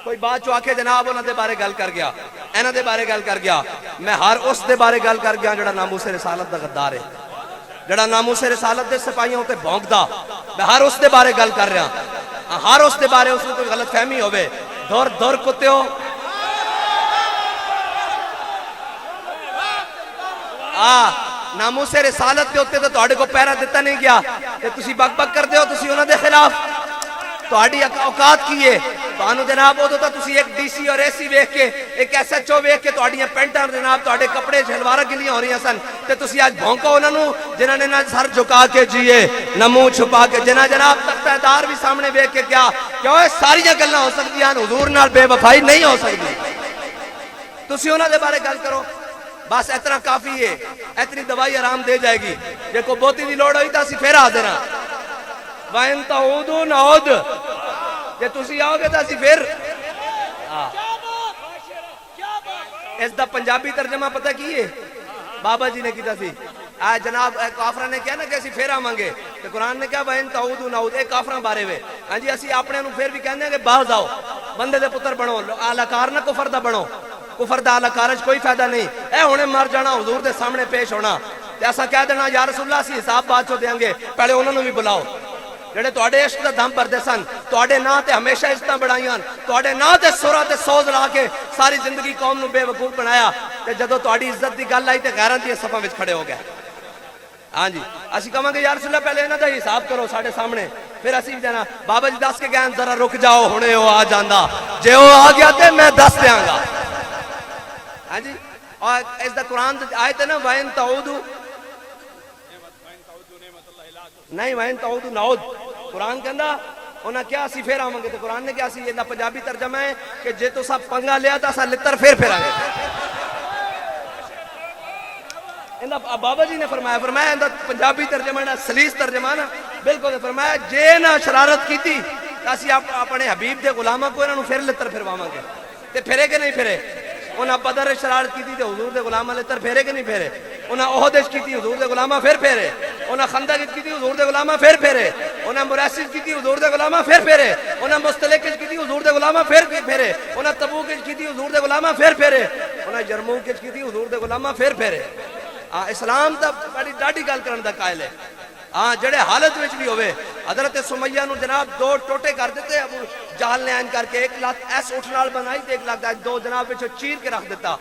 کوئی بات چو آکے جناب انہاں دے بارے گل کر گیا، انہاں دے بارے گل کر گیا. میں ہر اس دے بارے گل کر گیا جڑا ناموس رسالت دا غدار ہے، جڑا ناموس رسالت دے سپاہیوں تے بھونکدا. میں ہر اس دے بارے گل کر رہا، ہر اس دے بارے اس کو کوئی غلط فہمی ہوئے. دور دور کتےو ناموس رسالت دے ہوتے تو تہاڈے کو پیرا دیتا نہیں گیا تے تسی بک بک کر دیو تسی انہاں دے خلاف. تہاڈی اوقات کی ہے تانوں جناب ادو تو تسی ایک ڈی سی اور اے سی ویکھ کے ایک ایس ایچ او ویکھ کے تہاڈیاں پینٹاں جناب تہاڈے کپڑے شلوارا گلیاں ہو رہی سن تے تسی اج بھونکو انہاں نوں جنہاں نے نہ سر جھکا کے جیے نہ منہ چھپا کے، جنہاں جناب تختہ دار بھی سامنے ویکھ کے کیا کہ اوے ساریاں گلاں ہو سکدیاں حضور نال بے وفائی نہیں ہو سکدی. تسی انہاں دے بارے گل کرو بس اتنا کافی ہے، اتنی دوائی آرام دے جائے گی. جے کو بوتی دی لوڑ ہوئی تا اسی پھر حاضر ہاں. وَإِن تَعُودُوا نَعُودْ، جے تسی آؤ گے تا اسی پھر. اس دا پنجابی ترجمہ پتہ کی ہے بابا جی نے کیتا سی. جناب کافرہ نے کیا نا کہ اسی پھر آمانگے، کہ قرآن نے کیا وَإِن تَعُودُوا نَعُودْ، ایک کافرہ بارے ہوئے. ہاں جی اسی اپنے انہوں پھر بھی کہنے ہیں کہ باز آؤ، بندے دے پتر بنو، اعلی کار نہ کفر دا بنو. کفر دا اعلی کارج کوئی فائدہ نہیں. اے ہونے مر جانا حضور دے سامنے پیش ہونا تے ایسا کہہ دینا یا رسول اللہ سی حساب بات چو دیاں گے. پہلے انہوں نے بھی بلاؤ جڑے تواڈے عشق دا دم بھردے سن، تواڈے نا تے ہمیشہ عزتاں بڑھائیاں، تواڈے نا تے سورا تے سوز لا کے ساری زندگی قوم نو بے وقوف بنایا تے جدو تواڈی عزت دی گل آئی تے غیراں دی صفاں وچ کھڑے ہو گئے. ہاں جی اسی کہاں گے یا رسول اللہ پہلے انہاں دا حساب کرو ساڈے سامنے، پھر اسی بھی دینا. بابا جی دس کے گئے ذرا رک جاؤ ہنے او آ جاندا، جے او آ گیا تے میں دس دیاں گا. ہاں جی اور اس دا قرآن آیت ہے نا وَإِن تَعُودُوا نہیں وَإِن تَعُودُوا نَعُودْ. قرآن کہندا انہاں کیا اسی پھر آواں گے تے قرآن نے کیا اسی یہ پنجابی ترجمہ ہے کہ جے تو سب پنگا لیا تا اسا لتر پھر آئے. بابا جی نے فرمایا اندر پنجابی ترجمہ نا سلیس ترجمہ نا بالکل فرمایا جے نہ شرارت کیتی تا اسی اپنے حبیب دے غلاماں کو انہاں نوں پھر لتر پھرواواں گے. تے پھرے کہ نہیں پھرے؟ انہاں بدر شرارت کیتی تے حضور دے غلاماں لتر پھیرے کہ نہیں پھیرے؟ انہاں احد وچ کیتی حضور دے غلاماں پھر پھیرے، انہاں خندق وچ کیتی حضور دے غلاماں پھر پھیرے، انہاں مراسی وچ کیتی حضور دے غلاماں پھر پھیرے، انہاں مستلق وچ کیتی حضور دے غلاماں پھر پھیرے، انہاں تبوک وچ کیتی حضور دے غلاماں پھر پھیرے، انہاں یرموک وچ کیتی حضور دے غلاماں پھر پھیرے. اسلام دا بڑی ڈاڈی گل کرن دا قائل ہے. جڑے حالت وچ بھی ہوئے حضرت سمیہ نو جناب دو ٹوٹے کر دیتے ابو جہل نے کر کے، ایک لات ایس اٹھ نال بنائی تے ایک لات دو جناب وچ چیر کے رکھ دیتا.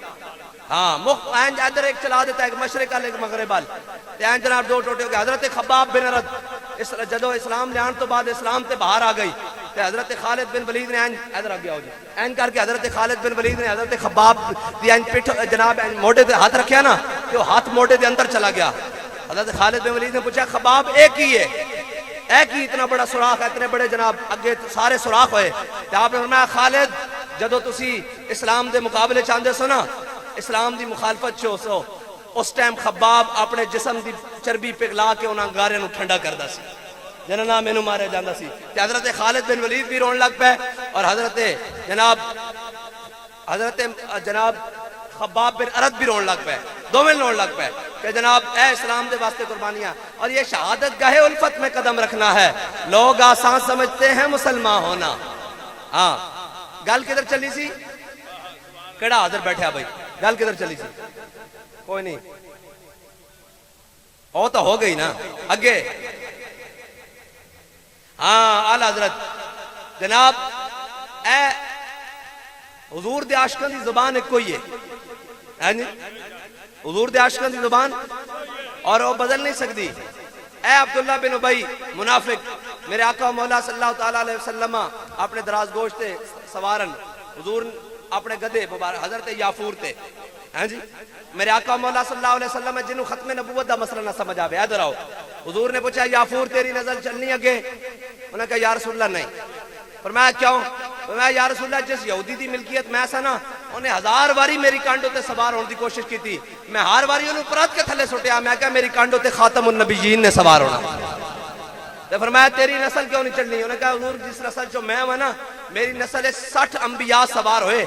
مخ اینج ادھر ایک چلا دیتا، ایک مشرق وال ایک مغرب وال تے اینج جناب دو ٹوٹے ہو گئے. حضرت خباب بن ارد جدو اسلام لیان تو بعد اسلام تے باہر آ گئی تے حضرت خالد بن ولید نے اینج ادھر آ گیا ہو جی اینج کر کے حضرت خالد بن ولید نے حضرت خباب دی اینج پٹھ جناب موڈے تے ہاتھ رکھیا نا کہ وہ ہاتھ موڈے دے اندر چلا گیا. حضرت خالد بن ولید نے پوچھا خباب ایک ہی ہے، ایک ہی اتنا بڑا سوراخ ہے، اتنے بڑے جناب اگے سارے سوراخ ہوئے. تے آپ نے فرمایا خالد جدو تسی اسلام دے مقابلے چاہندے سو نا، اسلام دی مخالفت چو سو، اس ٹائم خباب اپنے جسم دی چربی پگھلا کے انہاں گارے نو ٹھنڈا کردا سی جنہاں نام مینوں مارے جاندا سی. تے حضرت خالد بن ولید بھی رون لگ پے اور حضرت جناب خباب بن ارد بھی رون لگ پے، دونوں رون لگ پے کہ جناب اے اسلام دے واسطے قربانیاں. اور یہ شہادت گاہ الفت میں قدم رکھنا ہے. لوگ آسان سمجھتے ہیں مسلمان ہونا. گل کدھر چلی سی؟ کیڑا حاضر بیٹھا بھائی؟ گل کدھر چلی سی؟ کوئی نہیں او تو ہو گئی نا. اگے ہاں آل حضرت جناب اے حضور دے عاشقاں دی زبان ایک کوئی ہے جی، حضور دے عاشقاں دی زبان اور وہ بدل نہیں سکتی. اے عبداللہ بن ابی منافق، میرے آقا مولا صلی اللہ تعالیٰ علیہ وسلم اپنے دراز گوشتے سوارن، حضور اپنے گدے مبارک حضرت یافور تے ہیں جی. میرے آقا مولا صلی اللہ علیہ وسلم جنہوں ختم نبوت دا مسئلہ نہ سمجھ آوے ادھر آؤ. حضور نے پوچھا یافور تیری نظر چلنی اگے؟ انہوں نے کہا یا رسول اللہ نہیں. فرمایا کیوں؟ فرمایا یا رسول اللہ جس یہودی دی ملکیت میں سا نا انہیں 1000 واری میری کانڈوں تے سوار ہونے دی کوشش کی تھی، میں ہر واری انہوں پرات کے تھلے سٹیا، میں کہا میری کانڈوں تے خاتم النبیین نے سوار ہونا. تو فرمایا تیری نسل کیوں نہیں چڑھنی؟ انہوں نے کہا حضور جس نسل جو میں ہوں نا میری نسل 60 انبیاء سوار ہوئے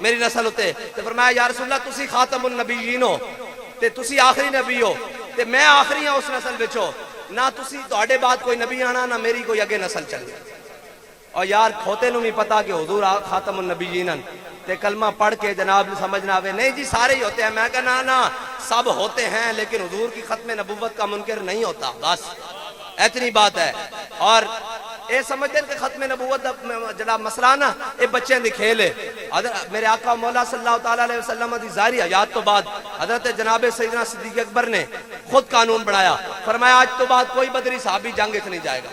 میری نسل ہوتے. تو فرمایا یا رسول اللہ تسی خاتم النبیین ہو تے تسی آخری نبی ہو تے میں آخری ہوں اس نسل بچو، نہ تسی تواڈے بعد کوئی نبی آنا نہ میری کوئی اگے نسل چلی. اور یار کھوتے نو بھی پتا کہ حضور خاتم النبیین تے کلمہ پڑھ کے جناب سمجھنا آوے نہیں جی سارے ہی ہوتے ہیں. میں کہا نا سب ہوتے ہیں لیکن حضور کی ختم نبوت کا منکر نہیں ہوتا، بس اتنی بات ہے. اور اے سمجھتے ہیں کہ ختم نبوت جناب مسئلہ نا اے بچے دی کھیل ہے. میرے آقا مولا صلی اللہ تعالیٰ علیہ وسلم دی ظاہری حیات تو بعد حضرت جناب سیدنا صدیق اکبر نے خود قانون بنایا. فرمایا آج تو بعد کوئی بدری صحابی جنگ اچ نہیں جائے گا،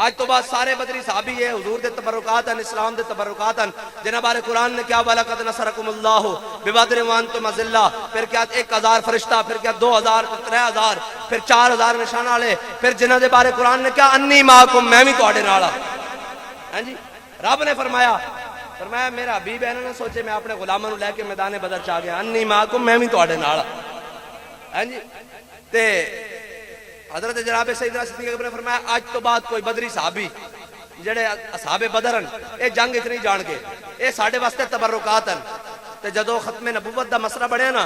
آج تو بعد سارے بدری صحابی ہے حضور دے تبرکات ہیں، اسلام دے تبرکات ہیں. جناب قرآن نے کیا وَلَقَدْ نَصَرَكُمُ اللَّهُ بِبَدْرٍ وَأَنْتُمْ أَذِلَّةٌ، پھر کیا 1000 فرشتہ، پھر کیا 2000، پھر 3000، پھر 4000 نشانہ والے، پھر جنہاں دے بارے قرآن نے کیا انی معکم میں بھی تواڈے نال ہاں جی. رب نے فرمایا میرا حبیب ہے نہ سوچے میں اپنے غلاماں نوں لے کے میدان بدر چ آ گیا، انی معکم میں بھی تواڈے نال ہاں جی. تے حضرت جناب سیدنا صدیق اکبر نے فرمایا آج تو بعد کوئی بدری صحابی جڑے اصحاب بدر ہیں اے جنگ اتنی جان کے اے ساڈے واسطے تبرکات ہیں. تے جدوں ختم نبوت دا مسئلہ بنیا نا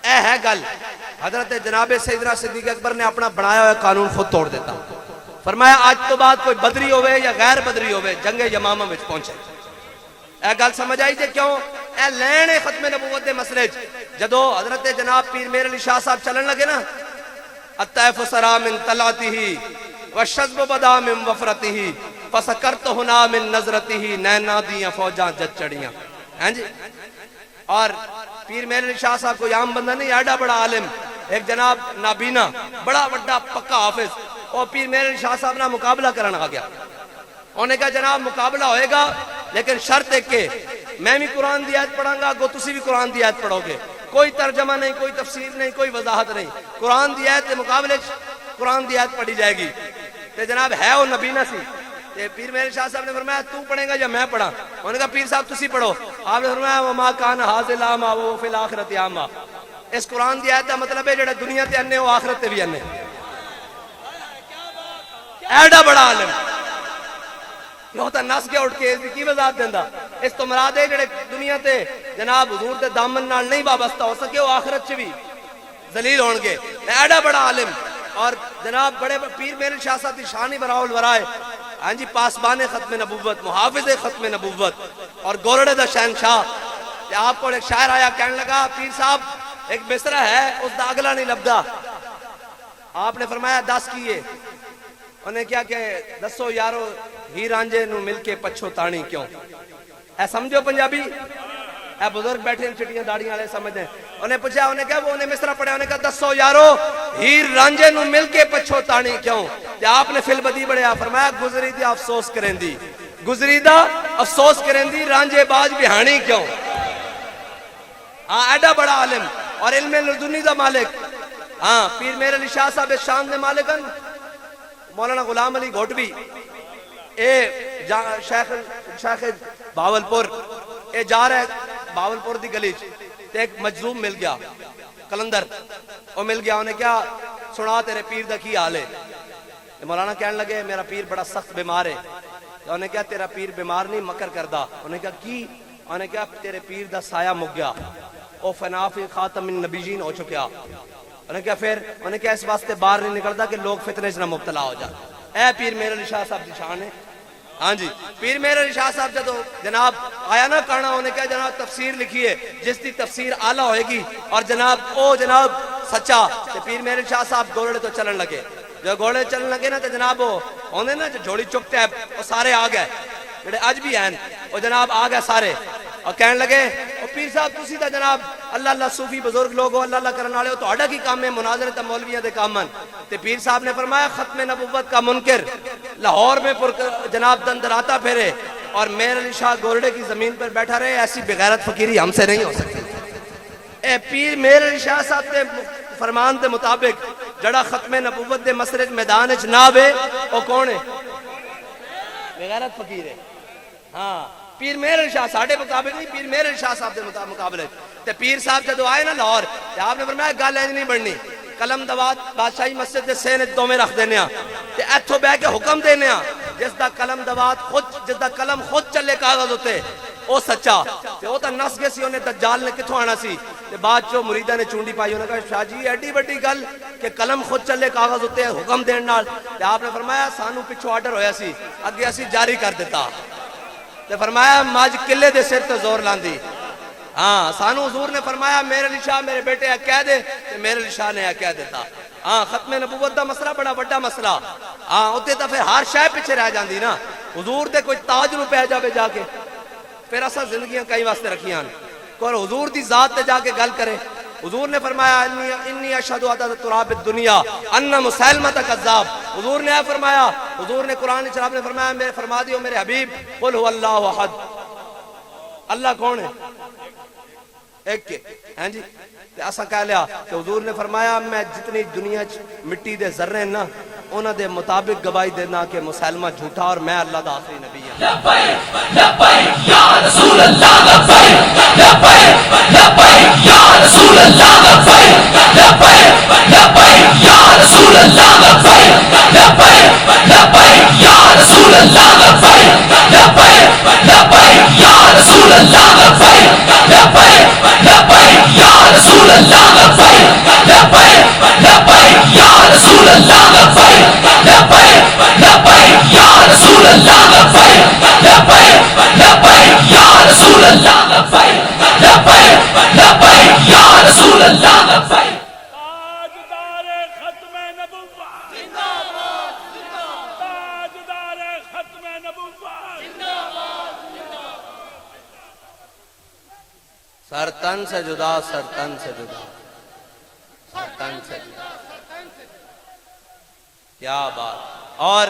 اے ہے گل حضرت جناب سیدنا صدیق اکبر نے اپنا بنایا ہوا قانون خود توڑ دیتا. فرمایا آج تو بعد کوئی بدری ہوئے یا غیر بدری ہوئے جنگ یمامہ وچ پہنچے. اے گل سمجھ آئی جے کیوں اے لین ختم نبوت دے مسئلے جدوں حضرت جناب پیر میر علی شاہ صاحب چلن لگے نا الطیف سرا من طلعته والشذب بدا من وفرته فسکرت ہنا من نظرته نینا دیاں فوجاں جد چڑیاں ہیں جی. اور پیر میر علی شاہ صاحب کوئی عام بندہ نہیں، ایڈا بڑا عالم ایک جناب نابینا بڑا بڑا پکا حافظ اور پیر میر علی شاہ صاحب نہ مقابلہ کرنا آ گیا. انہوں نے کہا جناب مقابلہ ہوئے گا لیکن شرط ہے کہ میں بھی قرآن دی آیت پڑھاں گا گو تسی بھی قرآن دی آیت پڑھو گے، کوئی ترجمہ نہیں، کوئی تفسیر نہیں، کوئی وضاحت نہیں، قرآن دی آیت کے مقابلے قرآن دی آیت پڑھی جائے گی. تے جناب ہے وہ نبینا سی. تے پیر میر شاہ صاحب نے فرمایا تو پڑھے گا یا میں پڑھا؟ انہوں نے کہا پیر صاحب تسی پڑھو. آپ نے فرمایا وما کان حاضل اعما و فی الاخرۃ اعما. اس قرآن دی آیت کا مطلب ہے جڑے دنیا تے انے وہ آخرت تے بھی انے. ایڈا بڑا عالم یہ تو نس کے اٹھ کے اس کی وضاحت دیندا. اس تو مراد ہے جڑے دنیا تے جناب حضور دے دامن نال نہیں وابستہ ہو سکے وہ آخرت چ بھی ذلیل ہون گے. ایڈا بڑا عالم اور جناب بڑے پیر میرے شاہ صاحب کی شان ہی براء الورائے ہاں جی، پاسبان ختم نبوت، محافظ ختم نبوت اور گولڑے دا شہنشاہ. آپ کو ایک شاعر آیا کہنے لگا پیر صاحب ایک مصرع ہے اس دا اگلا نہیں لبدا. آپ نے فرمایا دس کیے؟ انہیں کیا کہ دسو یارو ہی رانجے نو مل کے پچھو تانی کیوں. اے سمجھو پنجابی اے بزرگ بیٹھے ہیں چٹیاں داڑیاں والے سمجھیں. انہیں پوچھا انہیں کہا وہ انہیں مصرع پڑھا انہیں کہا دسو یارو ہیر رانجے نو مل کے پچھو تانی کیوں. آپ نے فل بدی بڑھیا فرمایا گزری دی افسوس کریں دی، گزری دا افسوس کریں دی رانجے باج بہانی کیوں. ہاں ایڈا بڑا عالم اور علم لدنی دا مالک. ہاں پیر میر علی شاہ صاحب شان دے مالک ہیں. مولانا غلام علی گھوٹوی اے شیخ باولپور اے جا رہا ہے باولپور دی گلی تے ایک مجذوب مل گیا کلندر وہ مل گیا. انہیں کیا سنا تیرے پیر دا کی حال ہے؟ مولانا کہنے لگے میرا پیر بڑا سخت بیمار ہے. انہیں کیا تیرا پیر بیمار نہیں مکر کردہ؟ انہیں کیا کی؟ انہیں کیا تیرے پیر دا سایہ مک گیا او فنا فی خاتم النبیین ہو چکیا. انہیں کیا پھر انہیں کیا اس واسطے باہر نہیں نکلتا کہ لوگ فتنے سے نہ مبتلا ہو جائے. اے پیر میر علی شاہ صاحب دی شان ہے. ہاں جی پیر میر علی شاہ صاحب جدو جناب آیا نا کانا انہیں کیا جناب تفسیر لکھی ہے جس کی تفسیر اعلیٰ ہوئے گی اور جناب او جناب سچا. پیر میر علی شاہ صاحب گولڑے تو چلن لگے. جو گھوڑے چلن لگے نا تو جناب وہ آدھے نا جو جھوڑی چکتے ہیں وہ سارے آ گئے جڑے اج بھی ہیں وہ جناب آ گئے سارے اور کہنے لگے اور پیر صاحب تسی تا جناب اللہ اللہ صوفی بزرگ لوگ ہو اللہ اللہ کرنے والے ہو تہاڈا کی کام ہے مناظرے تے مولویاں دے کام ہیں تے پیر صاحب نے فرمایا ختم نبوت کا منکر لاہور میں جناب دندراتا پھرے اور میر علی شاہ گورڈے کی زمین پر بیٹھا رہے ایسی بغیرت فقیری ہم سے نہیں ہو سکتی اے پیر میر علی شاہ صاحب دے فرمان دے مطابق جڑا ختم نبوت دے مسرج میدان وچ نہ آوے او کون ہے بغیرت فقیر ہے ہاں پیر میر علی شاہ ساڈے مطابق نہیں پیر میر علی شاہ صاحب دے مقابلے تے پیر صاحب جدو آئے نا لاہور تے آپ نے فرمایا گل اینج نہیں بننی قلم دوات بادشاہی مسجد دے سین دو میں رکھ دینے تے ایتھوں بہ کے حکم دینے جس دا قلم دوات خود جس دا قلم خود چلے کاغذ ہوتے او سچا تے او تا نس گئے سی انہیں دجال نے کتھوں آنا سی تے بعد چو مریدہ نے چونڈی پائی انہوں نے کہا شاہ جی ایڈی بڑی گل کہ قلم خود چلے کاغذ ہوتے حکم دین نال تے آپ نے فرمایا سانو پچھو آرڈر ہویا سی اگے اسی جاری کر دیتا تے فرمایا ماج قلعے دے سر تے زور لاندی ہاں سانو حضور نے فرمایا میرے علی شاہ میرے بیٹے کہہ دے تے میرے علی شاہ نے کہہ دیتا ہاں ختم نبوت دا مسئلہ بڑا بڑا مسئلہ ہاں اوتے تا پھر ہر شے پیچھے رہ جاندی نا حضور دے کوئی تاج نو پہ جاوے جا کے پھر اساں زندگیاں کئی واسطے رکھیاں کوئی حضور دی ذات تے جا کے گل کرے حضور نے فرمایا انی اشہد عدد تراب الدنیا ان مسلمہ کذاب حضور نے فرمایا حضور نے قرآن شریف نے فرمایا میرے فرما دیو میرے حبیب قل هو اللہ احد اللہ کون ہے ایک کے ہیں جی ایسا کہہ لیا کہ حضور نے فرمایا میں جتنی دنیا مٹی دے ذرے نا انہاں دے مطابق گواہی دینا کہ مسلمہ جھوٹا اور میں اللہ دا آخری نبی ہوں لبیک لبیک یا رسول اللہ لبیک لبیک لبیک یا رسول اللہ لبیک لبیک لبیک یا رسول اللہ لبیک لبیک لبیک یا رسول اللہ لبیک لبیک لبیک یا رسول اللہ لبیک لبیک لبیک یا رسول اللہ لبیک لبیک لبیک یا رسول اللہ لبیک لبیک لبیک یا رسول اللہ لبیک لبیک لبیک یا رسول اللہ لبیک لبیک لبیک یا رسول اللہ لبیک تاجدار ختم نبوت زندہ باد تاجدار ختم نبوت زندہ باد سر تن سے جدا سر تن سے جدا سر تن سے جدا کیا بات اور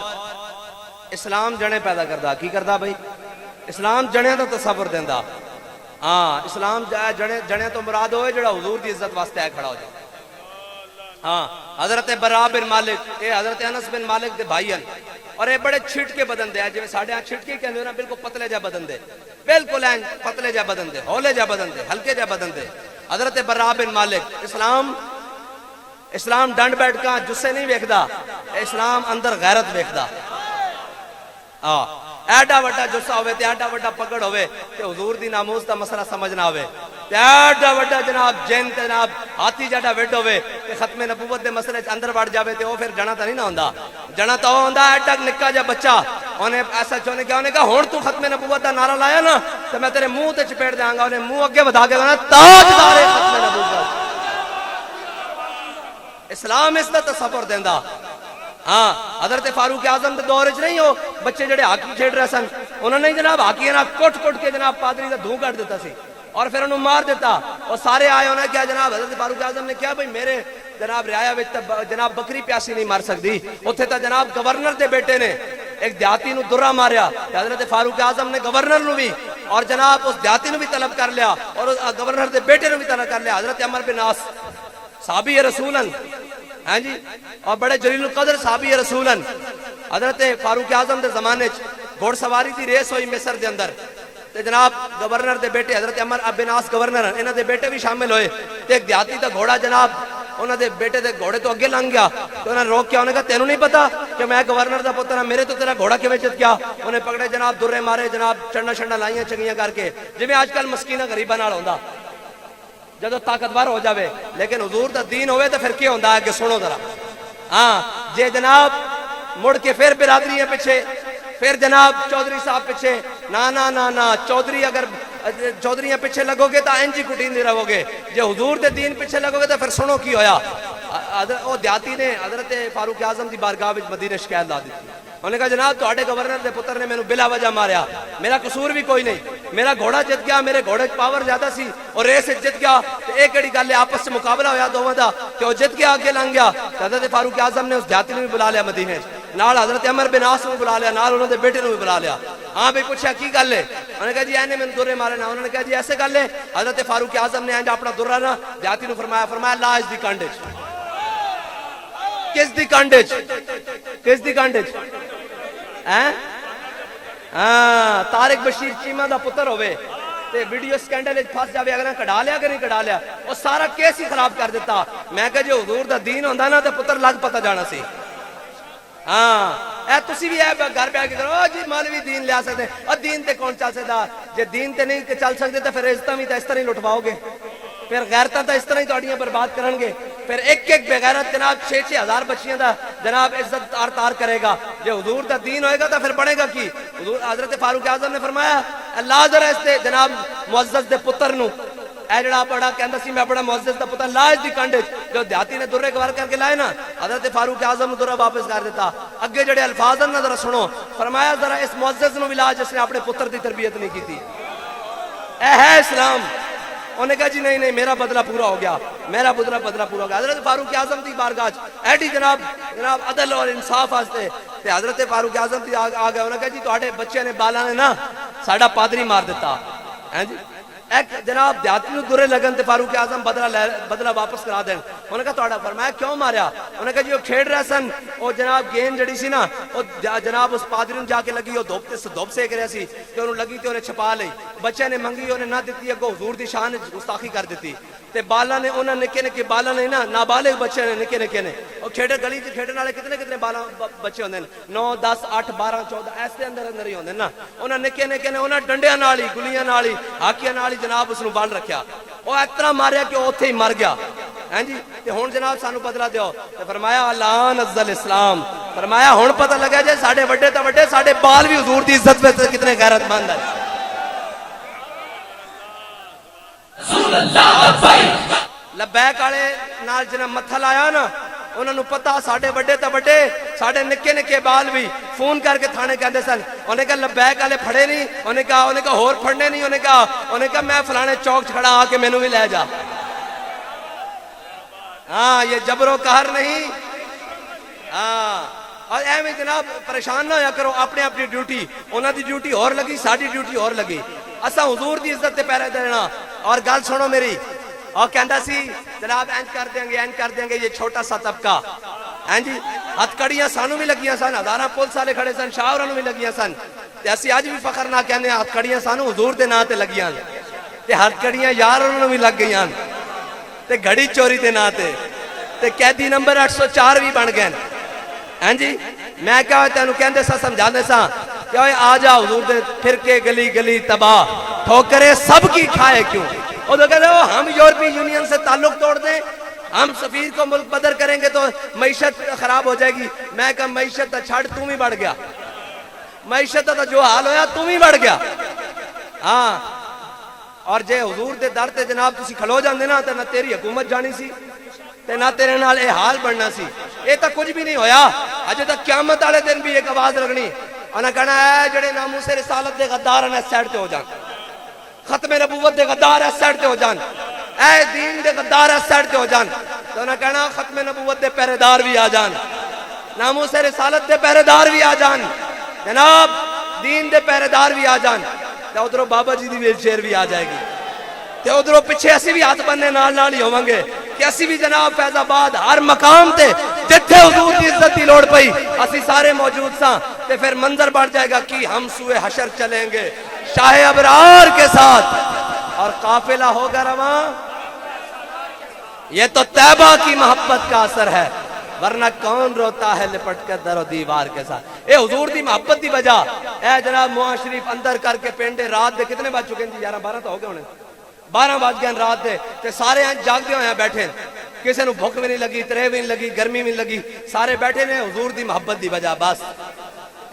اسلام جنے پیدا کردا کی کردا بھائی اسلام جنے دا تصور دیندا ہاں اسلام جنے تو مراد ہوئے جڑا حضور دی عزت واسطے ہے کھڑا ہو جائے ہاں حضرت برا بن مالک اے حضرت انس بن مالک دے بھائی ہیں اور اے بڑے چھٹ کے بدن دے جویں ساڈے ہاں چھٹ کے کہندے نا بالکل پتلے جا بدن دے بالکل این پتلے جا بدن دے ہولے جا بدن دے ہلکے جا بدن دے حضرت برا بن مالک اسلام ڈنڈ بیٹھ کا جسے نہیں ویکھدا اسلام اندر غیرت ویکھدا ہاں ایڈا وڈا جسا ہوئے تے ایڈا وڈا پکڑ ہوئے تے حضور دی ناموس دا مسئلہ سمجھ نہ ہوئے تے ایڈا وڈا جناب جن تے جناب ہاتھی جڑا وڈ ہوئے تے ختم نبوت دے مسئلے چ اندر وڑ جاوے تے او پھر جنا تا نہیں نہ ہوندا جنا تا ہوندا ایڈا نکا جا بچہ اونے ایسا چونے کیا اونے کہا ہن تو ختم نبوت دا نعرہ لایا نا تے میں تیرے منہ تے چپیڑ دیاں گا اونے منہ اگے بتا کے کہنا تاجدار ختم نبوت اسلام اس دا تصور دیندا ہاں حضرت فاروق اعظم دے دور وچ نہیں ہو بچے جڑے ہاکی کھیڈ رہے سن انہوں نے جناب ہاکی نال کٹ کے جناب پادری دا دھوں کٹ دیتا سی اور پھر انہوں مار دیتا اور سارے آئے انہوں نے کیا جناب حضرت فاروق اعظم نے کیا بھئی میرے جناب رعایا وچ جناب بکری پیاسی نہیں مار سکتی اوتھے تا جناب گورنر دے بیٹے نے ایک دیہاتی نو درا ماریا حضرت فاروق اعظم نے گورنر نو بھی اور جناب اس دیہاتی نو بھی طلب کر لیا اور گورنر دے بیٹے نو بھی طلب کر لیا حضرت عمر بن عاص صحابی رسولن ہاں جی اور بڑے جلیل القدر صحابی رسولن حضرت فاروق اعظم دے زمانے گھوڑ سواری دی ریس ہوئی مصر دے اندر تے جناب گورنر دے بیٹے حضرت عمر بن عاص گورنر انہاں دے بیٹے بھی شامل ہوئے تے ایک دیہاتی دا گھوڑا جناب انہاں دے بیٹے دے گھوڑے تو اگے لنگ گیا تو انہاں روک کے انہوں نے کہا تینوں نہیں پتا کہ میں گورنر دا پتر ہاں میرے تو تیرا گھوڑا کیویں چت گیا انہیں پکڑے جناب درے مارے جناب چڑنا شڑنا لائیاں چنگیاں کر کے جویں آج کل مسکیناں غریباں نال ہوندا جدو طاقتور ہو جاوے لیکن حضور دا دین ہوئے تو پھر کیا ہوندہ ہے کہ سنو ذرا ہاں جے جناب مڑ کے پھر برادری پیچھے پھر جناب چودھری صاحب پیچھے نا چودھری اگر چودھریاں پیچھے لگو گے تو انجی کٹین دی رہو گے جے حضور دے دین پیچھے لگو گے تو پھر سنو کی ہویا وہ دیاتی نے حضرت فاروق اعظم دی بارگاہ وچ مدینے شکایت لا دیتی. انہوں نے کہا جناب تواڈے گورنر دے پتر نے مینوں بلا وجہ ماریا, میرا قصور بھی کوئی نہیں, میرا گھوڑا جت گیا, میرے گھوڑے وچ پاور زیادہ سی اور ریس وچ جت گیا, تے اے کیڑی گل ہے آپس وچ مقابلہ ہویا دوواں دا کہ وہ جت گیا اگے لنگ گیا. حضرت فاروق اعظم نے اس دیاتی نوں بھی بلا لیا مدینے, نال حضرت عمر بن عاص نوں بلا لیا, نال انہوں دے بیٹے نوں بھی بلا لیا. ہاں بھئی پوچھا کی گل ہے؟ انہوں نے کہا جی اینے مینوں درے مارے نا. انہوں نے کہا جی ایسے گل ہے؟ حضرت فاروق اعظم نے انج اپنا درہ نا دیاتی نوں فرمایا لا اس دی کنڈ وچ. کس دی کنڈ وچ؟ کس دی کنڈ وچ؟ ہاں طارق بشیر چیمہ دا پتر ہوئے تے ویڈیو سکینڈل وچ پھس جاوے, اگر کڈا لیا کہ نہیں کڈا لیا, وہ سارا کیس ہی خراب کر دیتا. میں کہ جو حضور دا دین ہوندا نا تے پتر لگ پتہ جانا سی. ہاں اے تسی بھی اے گھر بیٹھ کے کرو جی مولوی دین لیا سکتے, اور دین تے کون چل سکدا؟ جے دین تے نہیں چل سکتے تے پھر عزتاں بھی تے اس طرح ہی لٹواؤ گے, پھر غیرتاں تے اس طرح ہی تہاڈیاں برباد کرن گے. پھر ایک ایک بے غیرت جناب 6-6 ہزار بچیاں دا جناب عزت تار کرے گا. جے حضور دا دین ہوئے گا تو پھر بڑھے گا کی؟ حضور حضرت فاروق اعظم نے فرمایا اللہ ذرا اس تے جناب معزز دے پتر نو, اے جڑا بڑا کہندا سی میں بڑا معزز دا پتر لا اس دی کنڈ وچ, جو دیہاتی نے درے گوار کر کے لائے نا, حضرت فاروق اعظم نے درہ واپس کر دیتا. اگے جڑے الفاظ ہیں نا ذرا سنو, فرمایا ذرا اس معزز نو بھی لا جس نے اپنے پتر دی تربیت نہیں کی تھی. اے ہے اسلام. انہوں نے کہا جی نہیں میرا بدلہ پورا ہو گیا, میرا بدلہ پورا ہو گیا. حضرت فاروق اعظم دی بارگاہ ایڈی جناب عدل اور انصاف واسطے تے حضرت فاروق اعظم دی آ گئے. انہوں نے کہا جی تواڈے بچے نے بالا نے نا ساڈا پادری مار دیتا. ہیں جی ایک جناب دیہاتی نوں درے لگن تے فاروق اعظم بدلہ واپس کرا دین. انہوں نے کہا تواڈا, فرمایا کیوں ماریا؟ انہوں نے کہا جی وہ کھیڈ رہے سن, وہ جناب گیند جڑی سی نا وہ جناب اس پادری نوں جا کے لگی, وہ دھوپ سیک رہا سی تے انہوں لگی تے انہیں چھپا لئی. بچے نے منگی انہیں نہ دیتی, اگوں حضور دی شان وچ گستاخی کر دیتی. تے بالا نے انہاں نکے بالا نے نا نابالغ بچے نے نکے نے وہ کھیڈے گلی وچ کھیڈن والے کتنے بالا بچے ہوندے نے 9 10 8 12 14 ایسے اندر ہی ہوندے نا. انہاں نکے نے انہاں ڈنڈیاں نال ہی گلیاں نال ہی ہاکیاں نال ہی جناب اس نوں بن رکھیا. وہ اتنا ماریا کہ اوتھے ہی مر گیا. ہیں جی تے ہن جناب سانو بدلہ دیو. تے فرمایا الان افضل اسلام, فرمایا ہن پتہ لگا جے ساڈے وڈے تے وڈے ساڈے بال بھی حضور دی عزت وچ کتنے غیرت مند ہیں. لبیک والے نال جناب متھا لایا نا, انہوں نے پتا ساڈے وڈے تے وڈے ساڈے نکے بال بھی فون کر کے تھانے کہندے سن. انہوں نے کہا لبیک والے پھڑے نہیں, انہوں نے کہا ہور پھڑنے نہیں, انہوں نے کہا میں فلانے چوک کھڑا آ کے مینوں بھی لے جا. ہاں یہ جبر و قہر نہیں. ہاں اور ایویں جناب پریشان نہ ہویا کرو, اپنی ڈیوٹی, انہاں دی ڈیوٹی اور لگی, ساڈی ڈیوٹی اور لگی. اساں حضور دی عزت تے پہرے دینا. اور گل سنو میری, اور کہندا سی جناب اینج کر دیں گے یہ چھوٹا سا طبقہ. ہیں جی ہتھ کڑیاں سانو بھی لگیاں سن, ہزاراں پولیس والے کھڑے سن, شاہ نوں بھی لگیاں سن. تے اسی اج بھی فخر نہ کہنے ہتھ کڑیاں سانو حضور دے نام تے لگیاں, تے ہتھ کڑیاں یار انہاں بھی لگ گئیاں, تے گھڑی چوری دے نام تے قیدی نمبر 804 بھی بن گئے. ہیں جی میں کہا تینوں کہندے سا سمجھاندے سا کہ اوئے آ جا حضور دے پھر کے گلی تباہ, ٹھوکرے سب کی کھائے کیوں. وہ تو کہتے ہیں ہم یورپی یونین سے تعلق توڑ دیں, ہم سفیر کو ملک بدر کریں گے تو معیشت خراب ہو جائے گی. میں کہا معیشت چھڑ تم ہی بڑھ گیا, معیشت تو جو حال ہویا تم ہی بڑھ گیا. ہاں اور جے حضور دے در تے جناب تسی کھلو جاندے نا تے نہ تیری حکومت جانی سی تے نہ تیرے نال اے حال بننا سی. اے تا کچھ بھی نہیں ہویا. اجے تک قیامت والے دن بھی ایک آواز لگنی, انہاں کہنا اے جڑے ناموس رسالت دے غدار ہیں سائڈ تے ہو جان, ختم نبوت دے غدار ہے سائڈ تے ہو جان, اے دین دے غدار ہے سائڈ تے ہو جان. تو انہاں کہنا ختم نبوت دے پہرے دار بھی آ جان, ناموس رسالت دے پہرے دار بھی آ جان, جناب دین دے پہرے دار بھی آ جان. تے ادھروں بابا جی دی ویل چیئر بھی آ جائے گی, تے ادھروں پیچھے اسی بھی ہاتھ بننے نال ہی ہوواں گے کہ اسی بھی جناب فیض آباد ہر مقام تے جتھے حضور دی عزت دی لوڑ پئی اسی سارے موجود ساں. تے پھر منظر بڑھ جائے گا کہ ہم سوئے حشر چلیں گے شاہ ابرار کے ساتھ, اور قافلہ ہوگا رواں. یہ تو طیبہ کی محبت کا اثر ہے, ورنہ کون روتا ہے لپٹ کر در و دیوار کے ساتھ. اے حضور دی محبت دی وجہ. اے جناب معاذ شریف اندر کر کے پینڈے رات دے کتنے بج چکے ہیں جی؟ 11 12 تو ہو گئے ہونے, 12 بج گئے رات دے. تے سارے جاگدے ہوئے ہیں بیٹھے, کسی نو بھوک بھی نہیں لگی, ترے بھی نہیں لگی, گرمی بھی نہیں لگی, سارے بیٹھے نے حضور دی محبت دی وجہ. بس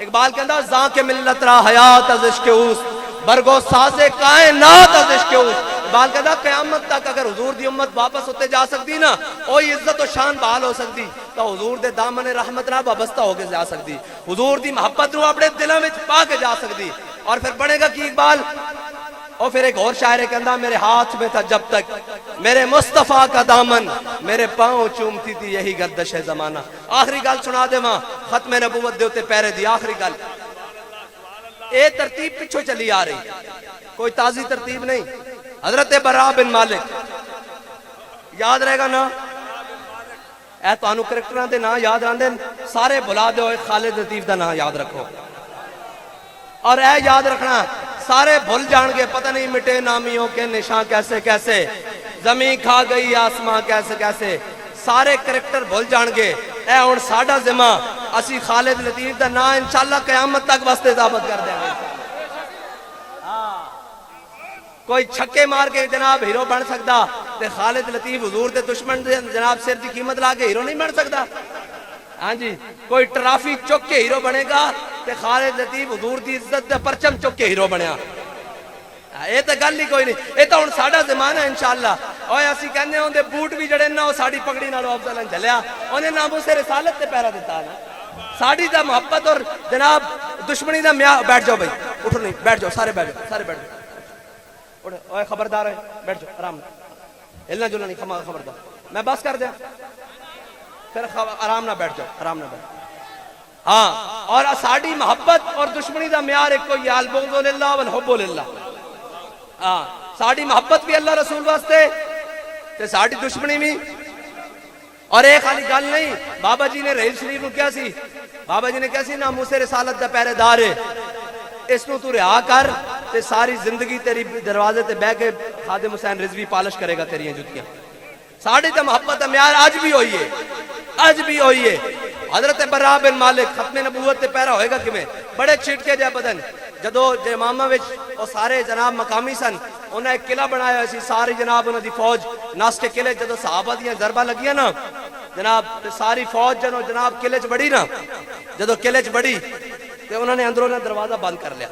اقبال کہندا زاں کے ملت را حیات از عشق اوست, برگو ساز کائنات از عشق اوست, اقبال کہتا قیامت تک اگر حضور دی امت واپس ہوتے جا سکتی نا وہی عزت و شان بحال ہو سکتی تو حضور دے دامن رحمت نہ وابستہ ہو کے جا سکتی حضور دی محبت نو اپنے دلوں میں پا کے جا سکتی اور پھر بنے گا کہ اقبال اور پھر ایک اور شاعر کہندا میرے ہاتھ میں تھا جب تک میرے مصطفیٰ کا دامن میرے پاؤں چومتی تھی یہی گردش زمانہ آخری گل سنا دے ماں ختم نبوت دے اتے پیرے دی آخری گل اے ترتیب پچھو چلی آ رہی کوئی تازی ترتیب نہیں حضرت براء بن مالک یاد رہے گا نا اے تو انو کریکٹران دے نا یاد رہن دے سارے بلا دے ہوئے خالد لطیف دا نا یاد رکھو اور اے یاد رکھنا سارے بھول جان گے پتہ نہیں مٹے نامیوں کے نشان کیسے کیسے زمین کھا گئی آسمان کیسے کیسے سارے کریکٹر بھول جان گے اے اور ساڑھا ذمہ اسی خالد لطیف دا نا انشاءاللہ قیامت تک واسطے ضابط کر دیں گے کوئی چھکے مار کے جناب ہیرو بن سکتا تے خالد لطیف حضور دے دشمن دے جناب سر دی قیمت لا کے ہیرو نہیں بن سکتا ہاں جی کوئی ٹرافی چک کے ہیرو بنے گا تے خالد لطیف حضور دی عزت دے پرچم چک کے ہیرو بنیا اے تے گل ہی کوئی نہیں اے تو ہن ساڈا زمانہ ہے انشاءاللہ اوے اسی کہندے ہوں دے بوٹ بھی جڑے نا او ساڈی پگڑی نالوں افضل ہیں جھلیا اونے ناموس رسالت تے پیرا دیتا نا ساڈی دا محبت اور جناب دشمنی دا میاں بیٹھ جاؤ بھائی اٹھو نہیں بیٹھ جاؤ سارے بیٹھ جاؤ سارے بیٹھ جاؤ اوے خبردار ہے بیٹھ جاؤ آرام ہلنا جلنا نہیں خبردار میں بس کر دیا پھر آرام نہ بیٹھ جاؤ آرام نہ بیٹھ ہاں اور ساڈی محبت اور دشمنی دا معیار ایک کوئی البغض للہ والحب للہ ہاں ساڈی محبت بھی اللہ رسول واسطے تے ساڈی دشمنی بھی اور ایک خالی گل نہیں بابا جی نے ریل شریف نو کیا سی بابا جی نے کیا سی ناموس رسالت دا پہرے دار ہے اس نو تو رہا کر تے ساری زندگی تیری دروازے تے بہ کے خادم حسین رضوی پالش کرے گا تیریاں جتیاں ساڑھے تے محبت معیار آج بھی ہوئی ہے آج بھی ہوئی ہے حضرت براء بن مالک ختم نبوت تے پیرا ہوئے گا کمیں بڑے چھٹکے جا بدن جدو امامہ وچ وہ سارے جناب مقامی سن انہیں ایک قلعہ بنایا اسی ساری جناب انہوں دی فوج ناس کے قلعے جدو صحابہ دیاں ضربہ لگیاں نا جناب ساری فوج جنو جناب قلعے چ بڑی نا جدو قلعے چ بڑی تے انہوں نے اندروں نے دروازہ بند کر لیا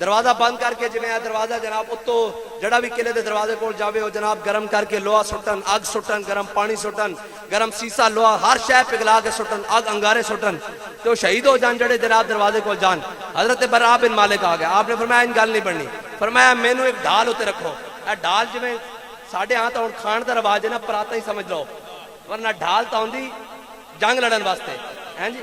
دروازہ بند کر کے جنہیں دروازہ جناب اتو جڑا بھی قلعے دے دروازے کو جاوے ہو جناب گرم کر کے لوہا سٹن آگ سٹن گرم پانی سٹن گرم سیسا لوہا ہر شے پگھلا کے سٹن آگ انگارے سٹن تو شہید ہو جان جڑے جناب دروازے کو جان حضرت براء بن مالک آ گیا آپ نے فرمایا ان گل نہیں بننی فرمایا مینوں ایک ڈھال ہوتے رکھو اے ڈھال جویں ساڈے ہاں تو کھان دا رواج ہے نا پراتا ہی سمجھ لو ورنہ ڈھال تو ہوندی جنگ لڑن واسطے ہیں جی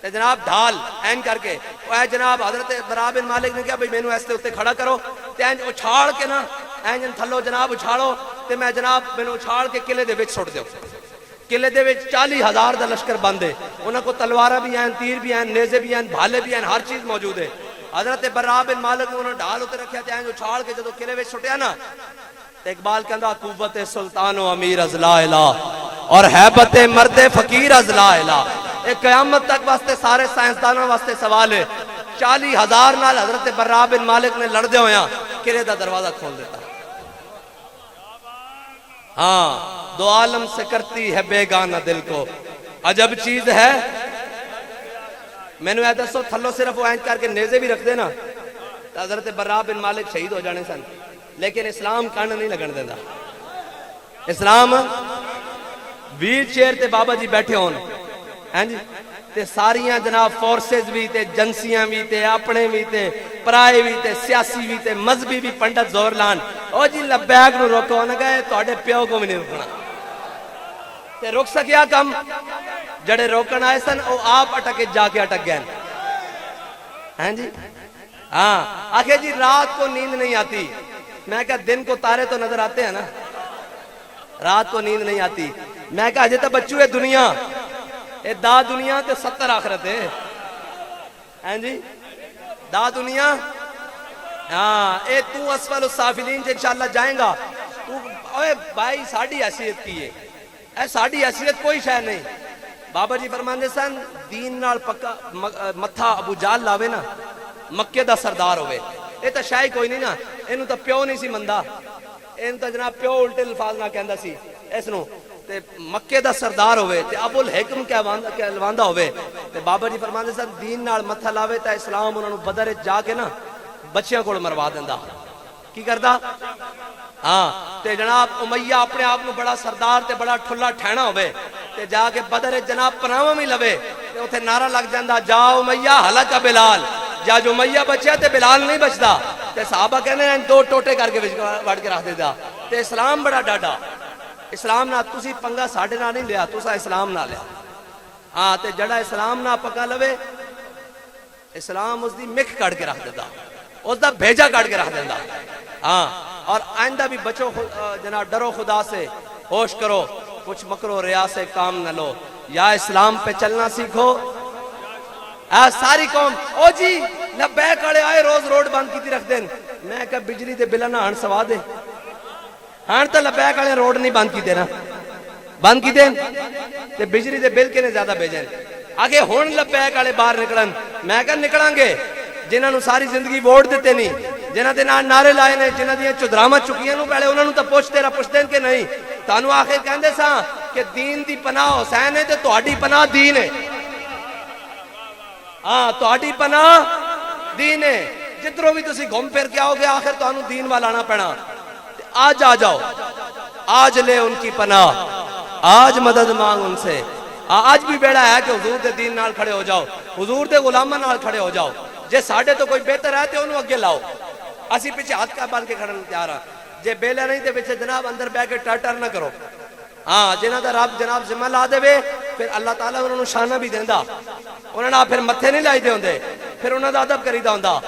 تے جناب ڈھال این کر کے اے جناب حضرت براء بن مالک نے کہا بھئی مینوں ایسے اتنے کھڑا کرو تے این اچھاڑ کے نا این تھلو جناب اچھاڑو تے میں جناب مینوں اچھاڑ کے قلعے دے وچ سٹ دیو قلعے دے وچ 40,000 دا لشکر بندے انہاں کو تلواراں بھی ہیں تیر بھی ہیں نیزے بھی ہیں بھالے بھی ہیں ہر چیز موجود ہے حضرت براء بن مالک نے انہوں ڈھال اتنے رکھیا تے این اچھاڑ کے جدوں قلعے وچ سٹیا نا تے اقبال کہندا قوت سلطان و امیر از لا الہ اور ہیبت مرد فقیر از لا الہ ایک قیامت تک واسطے سارے سائنسدانوں واسطے سوال ہے 40,000 نال حضرت براء بن مالک نے لڑ دے ہویا قلعے دا دروازہ کھول دیتا ہاں دو عالم سے کرتی ہے بیگانہ دل کو عجب چیز ہے میں نے ایسا سو تھلو صرف وہ اینچ کر کے نیزے بھی رکھ دینا تو حضرت براء بن مالک شہید ہو جانے سن لیکن اسلام کان نہیں لگن دینا اسلام ویل چیئر تے بابا جی بیٹھے ہون ہیں جی تے ساریاں جناب فورسز بھی تے جنسیاں بھی تے اپنے بھی تے پرائے بھی تے سیاسی بھی تے مذہبی بھی پنڈت زور لان او جی لبیک نو روکو نہ گئے توڑے پیو کو بھی نہیں رکھنا تے رک سکیا کم جڑے روکن آئے سن او آپ اٹکے جا کے اٹک گئے ہیں جی ہاں آخر جی رات کو نیند نہیں آتی میں کہا دن کو تارے تو نظر آتے ہیں نا رات کو نیند نہیں آتی میں کہا جیتا بچو ہے دنیا اے دا دنیا تے 70 آخرت ہے ہیں جی دا دنیا ہاں اے تو اسفل السافلین سے انشاءاللہ جائیں گا تو اوے بھائی ساڑھی حیثیت کی ہے اے ساڑھی حیثیت کوئی شے نہیں بابا جی فرماندے سن دین نال پکا متھا ابو جال لاوے نا مکے دا سردار ہوئے اے تا شاہی کوئی نہیں نا اینو تا پیو نہیں سی مندہ اینو تا جناب پیو الٹے الفاظ نہ کہندہ سی ایسنو تے مکے دا سردار ہوئے تے ابو الحکم کہلواندہ ہوئے تے بابا جی فرماندے سن دین نال متھا لاوے تا اسلام انہوں نے بدر جا کے نا بچیاں کو مروا دیندہ کی کردا ہاں تے جناب امیہ اپنے آپ کو بڑا سردار تے بڑا ٹھلا ٹھہنا ہوئے تے جا کے بدر جناب پناہوں میں لوے تے اتھے نعرہ لگ جاندہ جا امیہ ہلاکہ بلال، جا جو امیہ بچے تے بلال نہیں بچدا تے صحابہ کہنے ہیں دو ٹوٹے کر کے وڑ کے رکھ دے دا تے اسلام بڑا ڈاڈا، اسلام نہ تسی پنگا ساڑھے نہ نہیں لیا، تسا اسلام نہ لیا ہاں تے جڑا اسلام نہ پکا لوے اسلام اس دی مکھ کٹ کے رکھ دیتا، اس دا بھیجا کٹ کے رکھ دیتا ہاں اور آئندہ بھی بچو جناب ڈرو خدا سے، ہوش کرو، کچھ مکرو ریا سے کام نہ لو، یا اسلام پہ چلنا سیکھو۔ ساری قوم او جی لبیک آڑے آئے روز روڈ بند کی تھی رکھ دیں، میں کہا بجلی دے بلہ نہ ہن سوا دے، ہن تا لبیک آڑے روڈ نہیں بند کی دینا، بند کی دیں تے بجلی دے بل کے نے زیادہ بھیجیں آگے ہون لبیک آڑے باہر نکلن، میں کہا نکلان گے جنہاں نو ساری زندگی ووٹ دیتے نہیں، جنہاں دے نعرے لائے نے، جنہاں دے چدرامہ چکیاں نو پہلے انہوں تا پوچھتے رہا پوچھتے کہ نہیں، تانو آخر کہندے ساں کہ دین دی پناہ حسین ہے تے تہاڈی پناہ دین ہے، ہاں تہاڈی پناہ دین ہے، جدھروں بھی تسی گھوم پھر کے آؤ گے آخر تانو دین والا آنا پڑا، آج آ جاؤ، آج لے ان کی پناہ، آج مدد مانگ ان سے، آج بھی بیڑا ہے کہ حضور دے دین نال کھڑے ہو جاؤ، حضور دے غلامہ نال کھڑے ہو جاؤ، جے ساڑھے تو کوئی بہتر ہے تے انہوں اگے لاؤ، اسی پیچھے ہاتھ کا بان کے کھڑن تیار ہاں، جے بیلے نہیں تے پیچھے جناب اندر بے کے ٹر نہ کرو، ہاں جنہاں دا رب جناب ذمہ لا دے وے پھر اللہ تعالیٰ انہوں نے شانہ بھی دیندہ، انہوں نے پھر متھے نہیں لائی دے ہوندے، پھر انہوں نے ادب کری دا ہوندہ،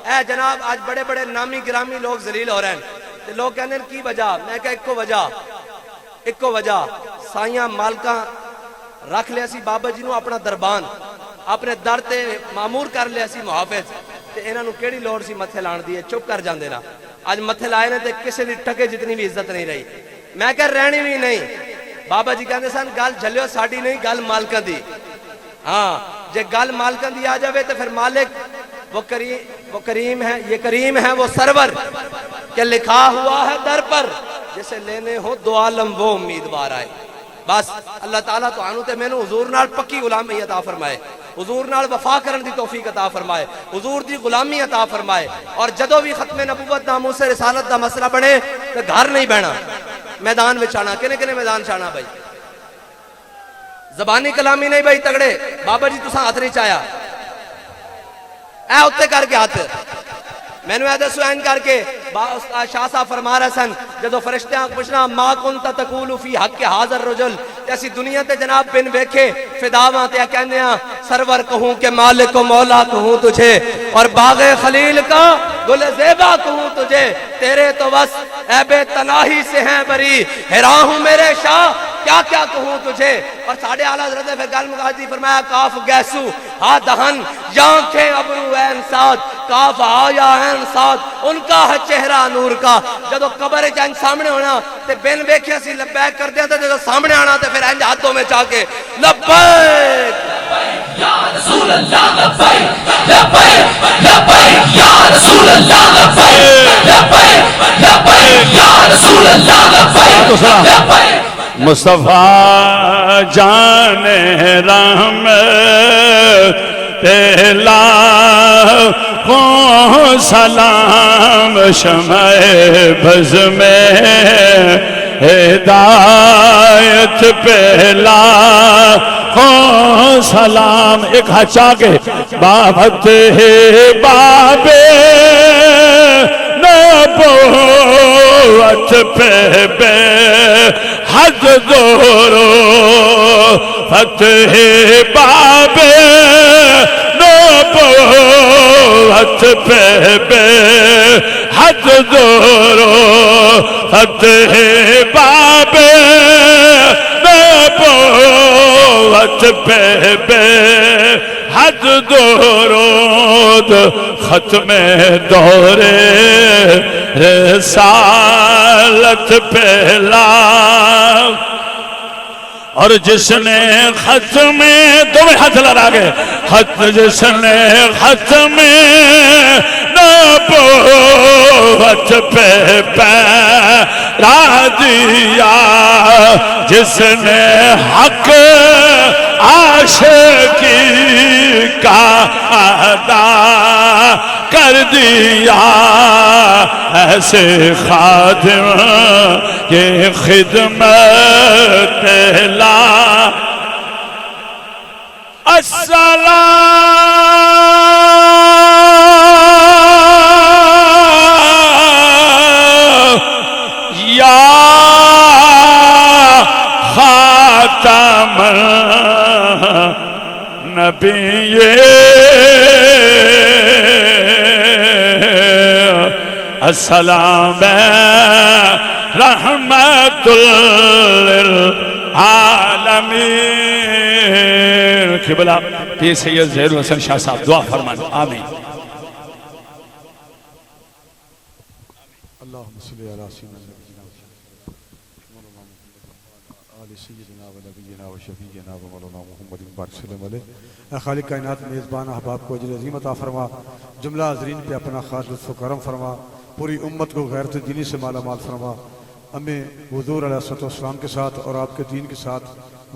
اے جناب آج بڑے بڑے نامی گرامی لوگ ذلیل ہو رہے ہیں، تے لوگ کہنے کی وجہ، میں کہا ایکو وجہ سائیاں مالکاں رکھ لیا سی بابا جی نو اپنا دربان اپنے در تے معمور کر لیا سی محافظ تے انہاں نو کیڑی لوڑ سی متھے لان دی ہے، چپ کر جاندے نا، آج متھے لائے نے تے کسے دی ٹکے جتنی بھی عزت نہیں رہی، میں کہہ رہنی بھی نہیں، بابا جی کہندے سن گل جھلیو ساڑی نہیں گل مالکاں دی، ہاں جے گل مالکاں دی آ جاوے تے پھر مالک وہ کریم ہے، یہ کریم ہے وہ سرور کہ لکھا ہوا ہے در پر جسے لینے ہو دو عالم وہ امیدوار آئے، بس اللہ تعالیٰ تو آنو تے میں نے حضور نال پکی غلامی عطا فرمائے، حضور نال وفا کرن دی توفیق عطا فرمائے، حضور دی غلامی عطا فرمائے، اور جدو بھی ختم نبوت ناموس رسالت دا مسئلہ بنے تو گھر نہیں بہنا، میدان وچانا، کنے میدان چانا بھائی، زبانی کلامی نہیں بھائی تگڑے، بابا جی تساں ہاتھ نہیں چایا، اے اتے کر کے ہاتھ، میں نے ایدہ سوین کر کے شاہ صاحب فرما رہے سن جدو فرشتے آنکھ پوچھنا ما کنتا تقولو فی حق حاضر رجل ایسی دنیا تے جناب بن ویکھے فداواں تے کہنے ہیں سرور کہوں کہ مالک و مولا کہوں تجھے اور باغ خلیل کا گل زیبا کہوں تجھے تیرے تو بس اے بے تناہی سے ہیں بری حیرا ہوں میرے شاہ کیا کیا کہوں تجھے، اور ساڑھے اعلیٰ حضرت نے پھر گل مقاصدی فرمایا کاف گیسو ہا دہن یانکھیں ابرو این ساتھ کاف آیا این ساتھ ان کا ہے چہرہ نور کا، جدو قبر جنگ سامنے ہونا تے بین ویکھے سی لبیک کر دیا تھا جدو سامنے آنا تے پھر انج ہاتھوں میں چاہ کے لبیک یا رسول اللہ لبیک لبیک لبیک یا رسول اللہ لبیک لبیک لبیک یا رسول اللہ لبیک لبیک مصطفیٰ جان رحم پہلا کو سلام شمع بز میں ہدایت پہلا کو سلام ایک ہچا کے بابت ہے بابے نبوت پہ بے حد دورو فتح باب نبوت پہ بے حد دورو فتح باب نبوت پہ بے حد درود ختم دور رسالت پہلا اور جس نے ختم دو ہاتھ لڑا گئے خط جس نے ختم نبوت پہ پیرا دیا جس نے حق عاشقی کا ادا کر دیا ایسے خادم یہ خدمت لا السلام یا خاتم نبی السلام رحمت للعالمین قبلہ پیر سید ظہیر حسن شاہ صاحب دعا فرمائیں آمین اللهم صل على سيدنا آل سيدنا ونبينا وشفيعنا ومولانا محمد بارک وسلم علیہ۔ اے خالق کائنات میزبان احباب کو اجر عظیم عطا فرما، جملہ حاضرین پہ اپنا خاص لطف و کرم فرما، پوری امت کو غیرت دینی سے مالا مال فرما، ہمیں حضور علیہ الصلوۃ والسلام کے ساتھ اور آپ کے دین کے ساتھ